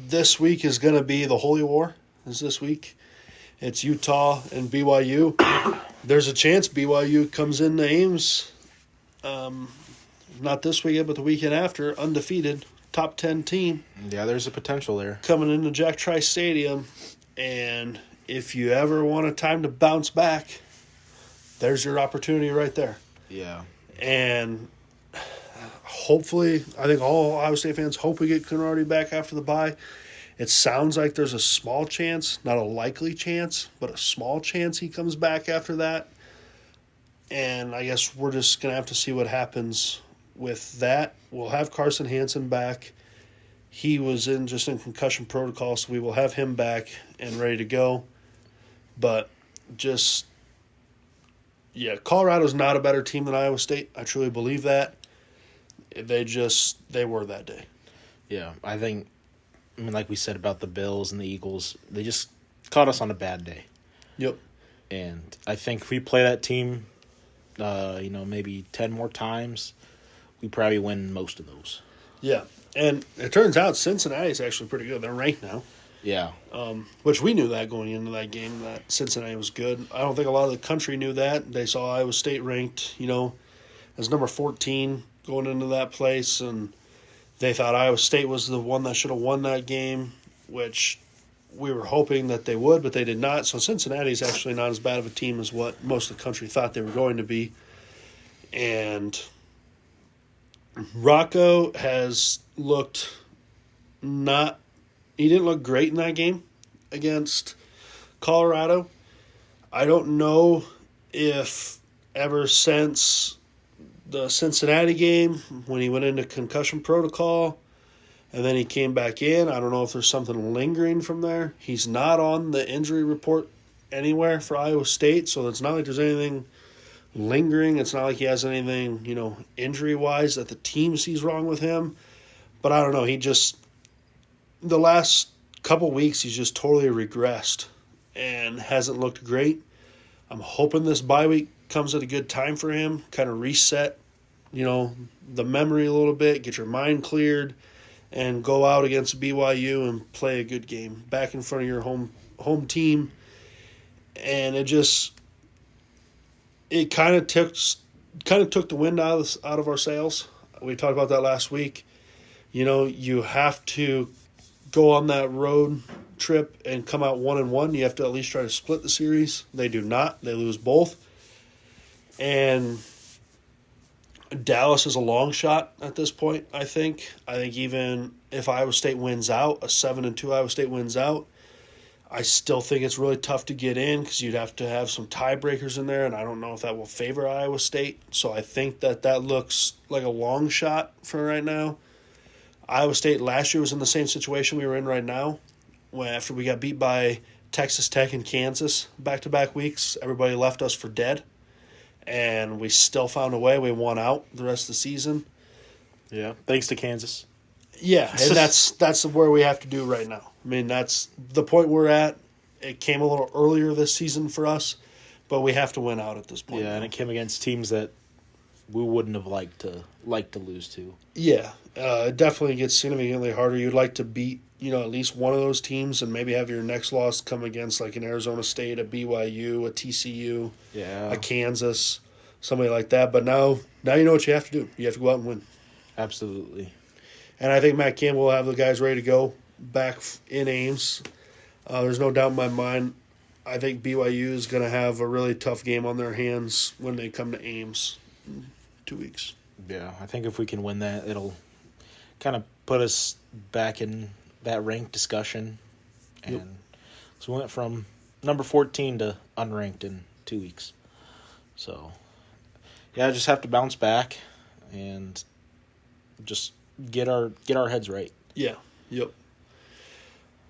this week is going to be the Holy War. Is this week? It's Utah and BYU. There's a chance BYU comes into Ames, not this weekend, but the weekend after, undefeated, top 10 team. yeah, there's a potential there. Coming into Jack Trice Stadium. And if you ever want a time to bounce back, there's your opportunity right there. Yeah. And hopefully, I think all Iowa State fans hope we get Kennardy back after the bye. It sounds like there's a small chance, not a likely chance, but a small chance he comes back after that. And I guess we're just going to have to see what happens with that. We'll have Carson Hansen back. He was in concussion protocol, so we will have him back and ready to go. But Colorado's not a better team than Iowa State. I truly believe that. They were that day. Yeah, like we said about the Bills and the Eagles, they just caught us on a bad day. Yep. And I think if we play that team, maybe 10 more times, we probably win most of those. Yeah. And it turns out Cincinnati's actually pretty good. They're ranked now. Yeah. Which we knew that going into that game, that Cincinnati was good. I don't think a lot of the country knew that. They saw Iowa State ranked, as number 14 going into that place, and they thought Iowa State was the one that should have won that game, which we were hoping that they would, but they did not. So Cincinnati's actually not as bad of a team as what most of the country thought they were going to be. And Rocco has looked he didn't look great in that game against Colorado. I don't know if ever since the Cincinnati game, when he went into concussion protocol, and then he came back in, I don't know if there's something lingering from there. He's not on the injury report anywhere for Iowa State, so it's not like there's anything lingering. It's not like he has anything, injury-wise that the team sees wrong with him. But I don't know. The last couple weeks, he's just totally regressed and hasn't looked great. I'm hoping this bye week comes at a good time for him, kind of reset, the memory a little bit, get your mind cleared, and go out against BYU and play a good game back in front of your home team. And it kind of took the wind out of our sails. We talked about that last week. You have to go on that road trip and come out 1-1. You have to at least try to split the series. They do not. They lose both. And Dallas is a long shot at this point, I think. I think even if Iowa State wins out, a 7-2 Iowa State wins out, I still think it's really tough to get in because you'd have to have some tiebreakers in there, and I don't know if that will favor Iowa State. So I think that looks like a long shot for right now. Iowa State last year was in the same situation we were in right now. After we got beat by Texas Tech and Kansas back-to-back weeks, everybody left us for dead. And we still found a way. We won out the rest of the season. Yeah, thanks to Kansas. Yeah, and that's where we have to do right now. I mean, that's the point we're at. It came a little earlier this season for us, but we have to win out at this point. Yeah, now. and it came against teams that we wouldn't have liked to lose to. Yeah, it definitely gets significantly harder. You'd like to beat, at least one of those teams and maybe have your next loss come against like an Arizona State, a BYU, a TCU, yeah, a Kansas, somebody like that. But now you know what you have to do. You have to go out and win. Absolutely. And I think Matt Campbell will have the guys ready to go back in Ames. There's no doubt in my mind. I think BYU is going to have a really tough game on their hands when they come to Ames in 2 weeks. Yeah, I think if we can win that, it'll kind of put us back in that ranked discussion. And so we went from number 14 to unranked in 2 weeks. So, yeah, just have to bounce back and just get our heads right. Yeah. Yep.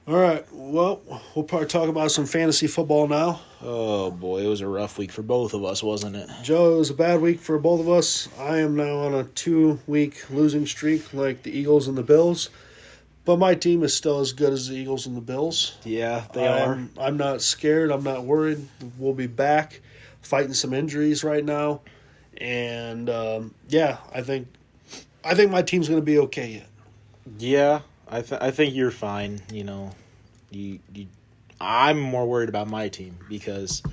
All right. Well, we'll probably talk about some fantasy football now. Oh, boy, it was a rough week for both of us, wasn't it? Joe, it was a bad week for both of us. I am now on a 2-week losing streak like the Eagles and the Bills. But my team is still as good as the Eagles and the Bills. Yeah, they are. I'm not scared. I'm not worried. We'll be back fighting some injuries right now. And, I think my team's going to be okay yet. Yeah, I think you're fine. You know, I'm more worried about my team because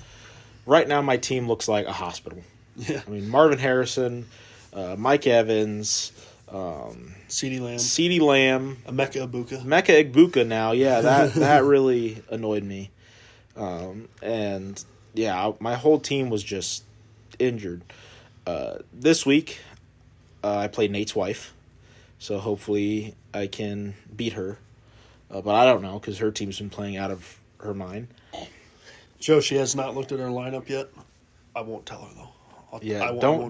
right now my team looks like a hospital. Yeah. I mean, Marvin Harrison, Mike Evans, CeeDee Lamb, Emeka Egbuka. Emeka Egbuka now. Yeah, that really annoyed me. And yeah, my whole team was just injured. This week, I played Nate's wife. So hopefully I can beat her. But I don't know because her team's been playing out of her mind. Joe, she has not looked at her lineup yet. I won't tell her, though.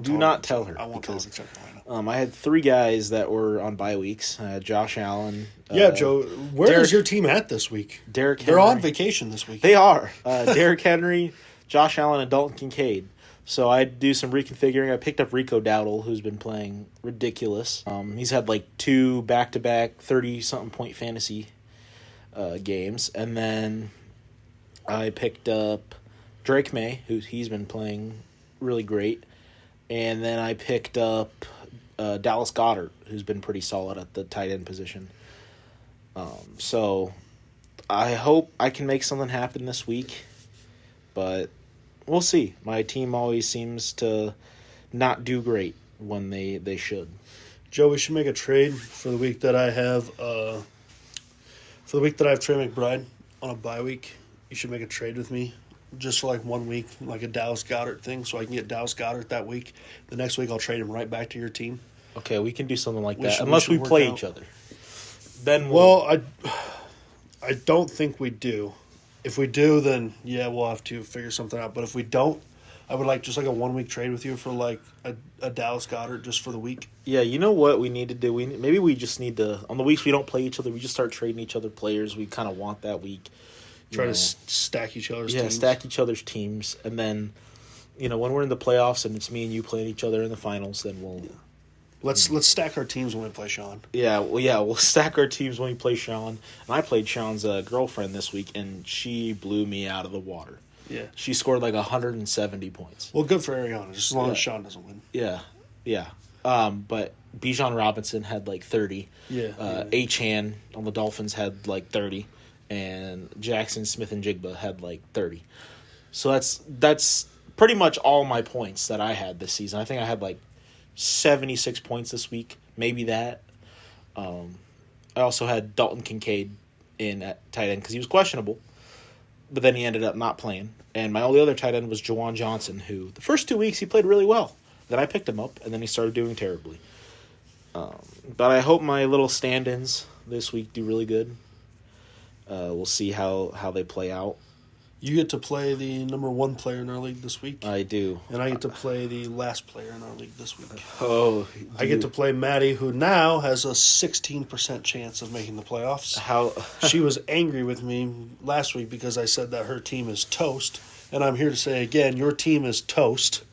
Do not tell her. I won't tell her to check the lineup. I had 3 guys that were on bye weeks. I had Josh Allen. Joe, where is your team at this week? Derrick Henry. They're on vacation this week. They are. Derrick Henry, Josh Allen, and Dalton Kincaid. So I do some reconfiguring. I picked up Rico Dowdle, who's been playing ridiculous. He's had like 2 back-to-back 30-something point fantasy games. And then I picked up Drake May, he's been playing really great. And then I picked up Dallas Goedert, who's been pretty solid at the tight end position. So I hope I can make something happen this week. But we'll see. My team always seems to not do great when they should. Joe, we should make a trade for the week that I have. For the week that I have Trey McBride on a bye week, you should make a trade with me, just for like 1 week, like a Dallas Goedert thing, so I can get Dallas Goedert that week. The next week, I'll trade him right back to your team. Okay, we can do something like that, unless we play each other. Then I don't think we do. If we do, then yeah, we'll have to figure something out. But if we don't, I would like just like a 1 week trade with you for like a Dallas Goedert just for the week. Yeah, you know what we need to do? Maybe we just need to, on the weeks we don't play each other, we just start trading each other players we kind of want that week. Try to stack each other's teams. Yeah, stack each other's teams. And then, when we're in the playoffs and it's me and you playing each other in the finals, then we'll... Yeah. Let's stack our teams when we play Sean. We'll stack our teams when we play Sean. And I played Sean's girlfriend this week, and she blew me out of the water. Yeah. She scored like 170 points. Well, good for Ariana, just as long as Sean doesn't win. Yeah. But Bijan Robinson had like 30. Yeah. H-Han on the Dolphins had like 30. And Jackson Smith and Jigba had like 30. So that's pretty much all my points that I had this season. I think I had like 76 points this week, maybe that. I also had Dalton Kincaid in at tight end because he was questionable, but then he ended up not playing. And my only other tight end was Jawan Johnson, who the first 2 weeks he played really well. Then I picked him up, and then he started doing terribly. But I hope my little stand-ins this week do really good. We'll see how they play out. You get to play the number 1 player in our league this week. I do. And I get to play the last player in our league this week. Oh. I get to play Maddie, who now has a 16% chance of making the playoffs. She was angry with me last week because I said that her team is toast. And I'm here to say again, your team is toast.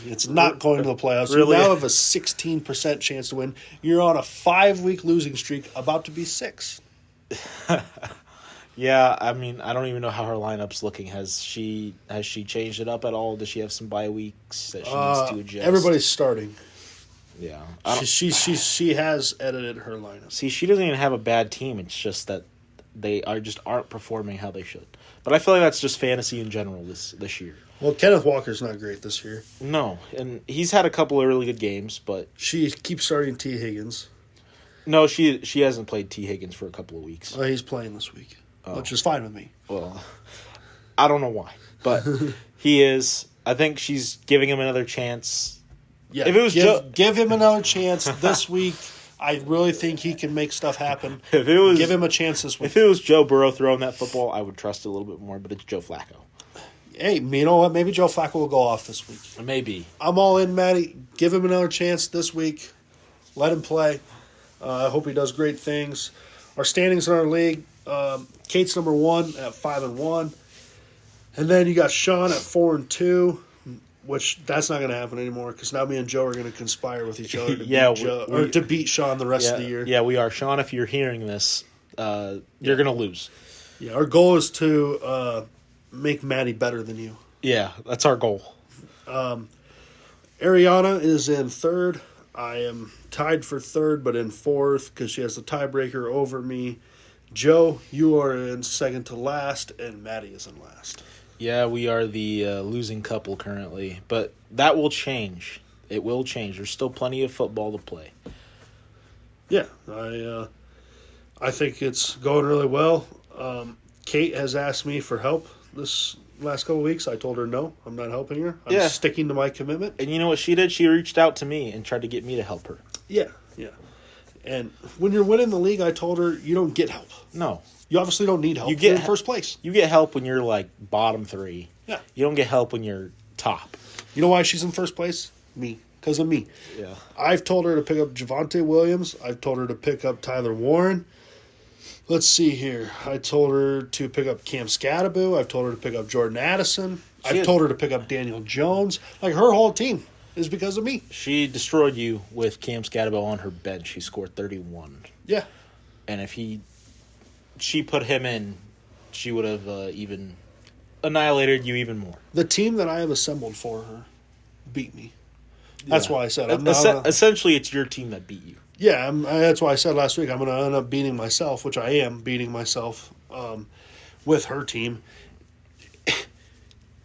It's not going to the playoffs. Really? You now have a 16% chance to win. You're on a 5-week losing streak, about to be 6. Yeah, I mean, I don't even know how her lineup's looking. Has she changed it up at all? Does she have some bye weeks that she needs to adjust? Everybody's starting. Yeah, she has edited her lineup. See, she doesn't even have a bad team. It's just that they aren't performing how they should. But I feel like that's just fantasy in general this year. Well, Kenneth Walker's not great this year. No, and he's had a couple of really good games, but she keeps starting T. Higgins. No, she hasn't played T. Higgins for a couple of weeks. He's playing this week. Which is fine with me. Well, I don't know why, but he is. I think she's giving him another chance. Yeah, if it was give him another chance this week. I really think he can make stuff happen. If it was, give him a chance this week. If it was Joe Burrow throwing that football, I would trust it a little bit more, but it's Joe Flacco. Hey, you know what? Maybe Joe Flacco will go off this week. Maybe. I'm all in, Maddie. Give him another chance this week. Let him play. I hope he does great things. Our standings in our league, Kate's number 1 at 5-1. And then you got Sean at 4-2. Which that's not going to happen anymore because now me and Joe are going to conspire with each other to to beat Sean the rest of the year. Yeah, we are. Sean, if you're hearing this, you're going to lose. Yeah, our goal is to make Maddie better than you. Yeah, that's our goal. Ariana is in 3rd. I am tied for 3rd, but in 4th because she has the tiebreaker over me. Joe, you are in 2nd to last, and Maddie is in last. Yeah, we are the losing couple currently, but that will change. It will change. There's still plenty of football to play. Yeah, I think it's going really well. Kate has asked me for help this last couple of weeks. I told her no, I'm not helping her. I'm sticking to my commitment. And you know what she did? She reached out to me and tried to get me to help her. Yeah. And when you're winning the league, I told her you don't get help. No. You obviously don't need help. You're in first place. You get help when you're like bottom 3. Yeah. You don't get help when you're top. You know why she's in first place? Me. Because of me. Yeah. I've told her to pick up Javonte Williams. I've told her to pick up Tyler Warren. Let's see here. I told her to pick up Cam Scattaboo. I've told her to pick up Jordan Addison. I've told her to pick up Daniel Jones. Like, her whole team is because of me. She destroyed you with Cam Scattaboo on her bench. She scored 31. Yeah. And if she put him in, she would have even annihilated you even more. The team that I have assembled for her beat me. That's why I said essentially it's your team that beat you. Yeah, that's why I said last week I'm going to end up beating myself, which I am beating myself with her team.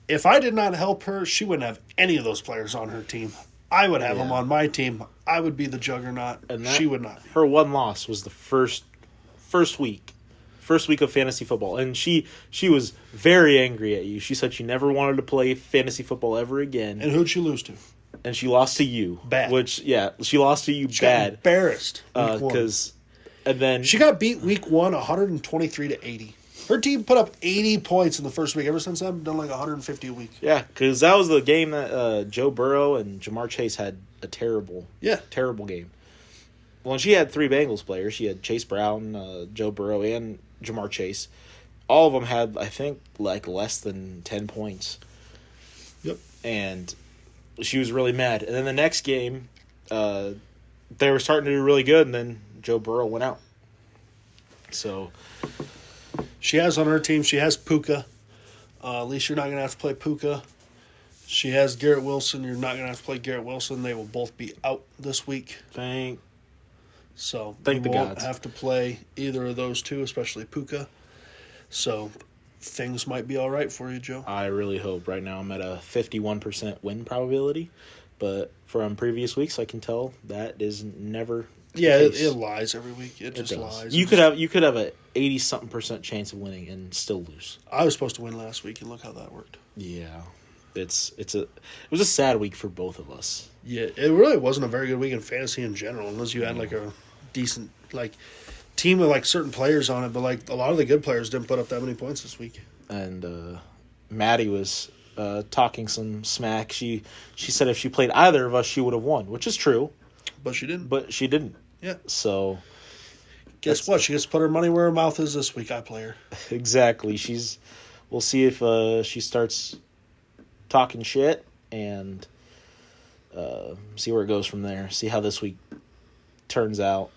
If I did not help her, she wouldn't have any of those players on her team. I would have them on my team. I would be the juggernaut. And she would not be. Her one loss was the first week of fantasy football, and she was very angry at you. She said she never wanted to play fantasy football ever again. And who'd she lose to? And she lost to you. Bad. She lost to you she bad. Got embarrassed. And then she got beat week 1, 123-80. Her team put up 80 points in the first week. Ever since then, I've done like 150 a week. Yeah, because that was the game that Joe Burrow and Jamar Chase had a terrible game. Well, she had 3 Bengals players. She had Chase Brown, Joe Burrow, and Jamar Chase. All of them had, I think, like less than 10 points. Yep. And she was really mad. And then the next game, they were starting to do really good, and then Joe Burrow went out. So she has on her team, she has Puka. At least you're not going to have to play Puka. She has Garrett Wilson. You're not going to have to play Garrett Wilson. They will both be out this week. Thank you the won't gods. Have to play either of those two, especially Puka. So things might be all right for you, Joe. I really hope. Right now I'm at a 51% win probability, but from previous weeks I can tell that is never the case. It lies every week. It just lies. You could have a 80-something% chance of winning and still lose. I was supposed to win last week, and look how that worked. Yeah. It was a sad week for both of us. Yeah, it really wasn't a very good week in fantasy in general, unless you had like a decent team with like certain players on it, but like a lot of the good players didn't put up that many points this week. And Maddie was talking some smack. She said if she played either of us, she would have won, which is true. But she didn't. Yeah. So guess what? She gets to put her money where her mouth is this week. I play her. Exactly. We'll see if she starts talking shit and see where it goes from there. See how this week turns out.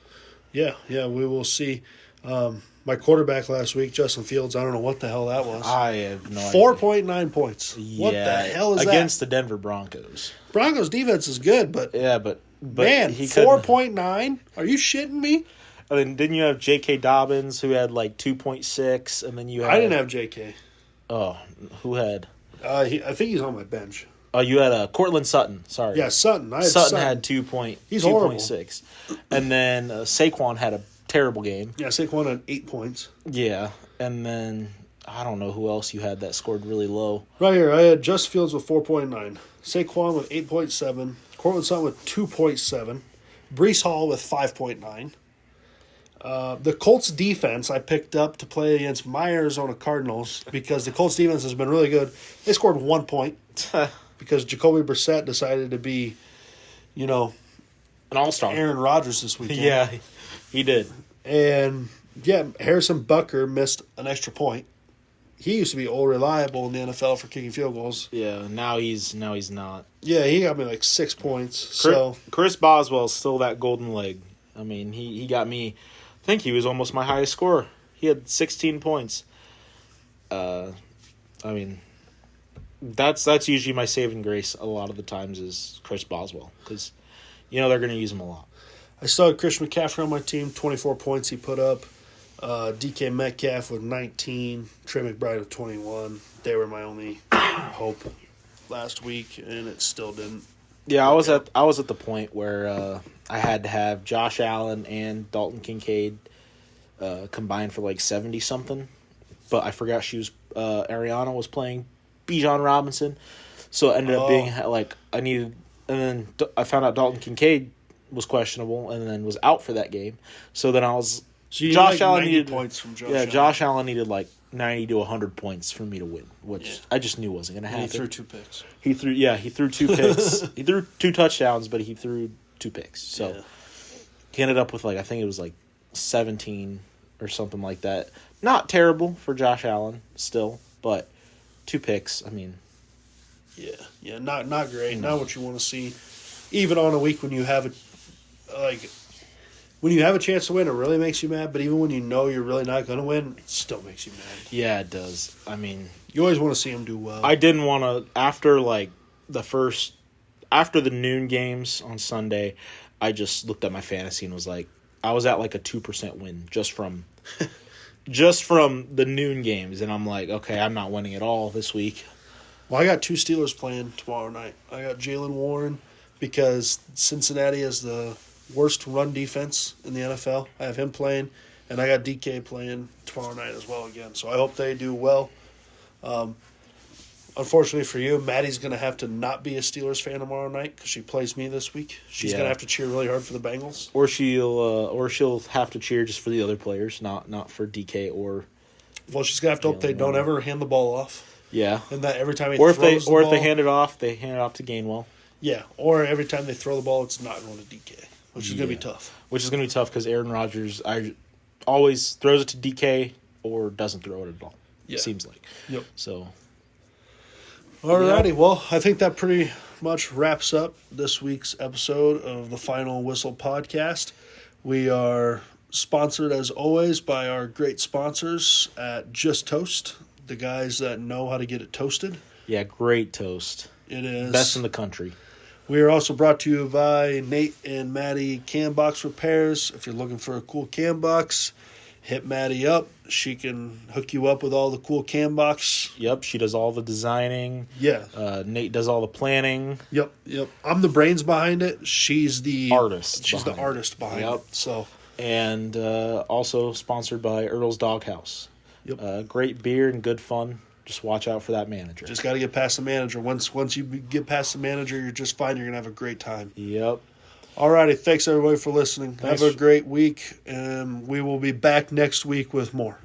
Yeah, we will see. My quarterback last week, Justin Fields, I don't know what the hell that was. I have no idea. 4.9 points. Yeah, what the hell is against the Denver Broncos. Broncos defense is good, but man, 4.9? Are you shitting me? I mean, didn't you have J.K. Dobbins who had like 2.6, and then you had... I didn't have J.K. Oh, who had... I think he's on my bench. Oh, you had Cortland Sutton. Sorry. Yeah, Sutton. Sutton had 2.6. And then Saquon had a terrible game. Yeah, Saquon had 8 points. Yeah. And then I don't know who else you had that scored really low. Right here, I had Just Fields with 4.9, Saquon with 8.7, Cortland Sutton with 2.7, Brees Hall with 5.9. The Colts defense I picked up to play against my Arizona Cardinals because the Colts defense has been really good. They scored 1 point because Jacoby Brissett decided to be, an all-star. Aaron Rodgers this weekend. Yeah, he did. And, Harrison Butker missed an extra point. He used to be old reliable in the NFL for kicking field goals. Yeah, now he's not. Yeah, he got me like 6 points. Chris Boswell's still that golden leg. I mean, he got me. I think he was almost my highest scorer. He had 16 points. I mean, that's usually my saving grace a lot of the times is Chris Boswell because they're going to use him a lot. I still had Christian McCaffrey on my team, 24 points he put up. DK Metcalf with 19, Trey McBride with 21. They were my only hope last week, and it still didn't. Yeah, I was at the point where I had to have Josh Allen and Dalton Kincaid combined for like 70 something, but I forgot Ariana was playing Bijan Robinson, so it ended up being like I needed, and then I found out Dalton Kincaid was questionable and then was out for that game, so then I was. So Josh Allen needed points from Josh. Yeah, Josh Allen needed like 90 to 100 points for me to win, which I just knew wasn't going to happen. He threw 2 picks. He threw 2 picks. He threw 2 touchdowns, but he threw 2 picks. So he ended up with I think it was 17 or something like that. Not terrible for Josh Allen still, but 2 picks. I mean, yeah, not great. Not what you want to see, even on a week when you have when you have a chance to win, it really makes you mad. But even when you know you're really not going to win, it still makes you mad. Yeah, it does. I mean, you always want to see them do well. I didn't want to after the noon games on Sunday. I just looked at my fantasy and was like, I was at a 2% win just from the noon games, and I'm like, okay, I'm not winning at all this week. Well, I got 2 Steelers playing tomorrow night. I got Jalen Warren because Cincinnati is the worst run defense in the NFL. I have him playing, and I got DK playing tomorrow night as well again. So I hope they do well. Unfortunately for you, Maddie's going to have to not be a Steelers fan tomorrow night because she plays me this week. She's going to have to cheer really hard for the Bengals. Or she'll have to cheer just for the other players, not for DK or. Well, she's going to have to hope they don't ever hand the ball off. Yeah. And that every time if they hand it off, they hand it off to Gainwell. Yeah. Or every time they throw the ball, it's not going to DK. Which is going to be tough. Which is going to be tough because Aaron Rodgers always throws it to DK or doesn't throw it at all. Yeah. It seems like. Yep. So. Alrighty. Well, I think that pretty much wraps up this week's episode of the Final Whistle podcast. We are sponsored, as always, by our great sponsors at Just Toast, the guys that know how to get it toasted. Yeah, great toast. It is. Best in the country. We are also brought to you by Nate and Maddie Cam Box Repairs. If you're looking for a cool cam box, hit Maddie up. She can hook you up with all the cool cam box. Yep, she does all the designing. Yeah. Nate does all the planning. Yep. I'm the brains behind it. She's the artist. She's the artist behind it. So. And also sponsored by Earl's Doghouse. Yep. Great beer and good fun. Just watch out for that manager. Just got to get past the manager. Once you get past the manager, you're just fine. You're going to have a great time. Yep. All righty. Thanks, everybody, for listening. Have a great week, and we will be back next week with more.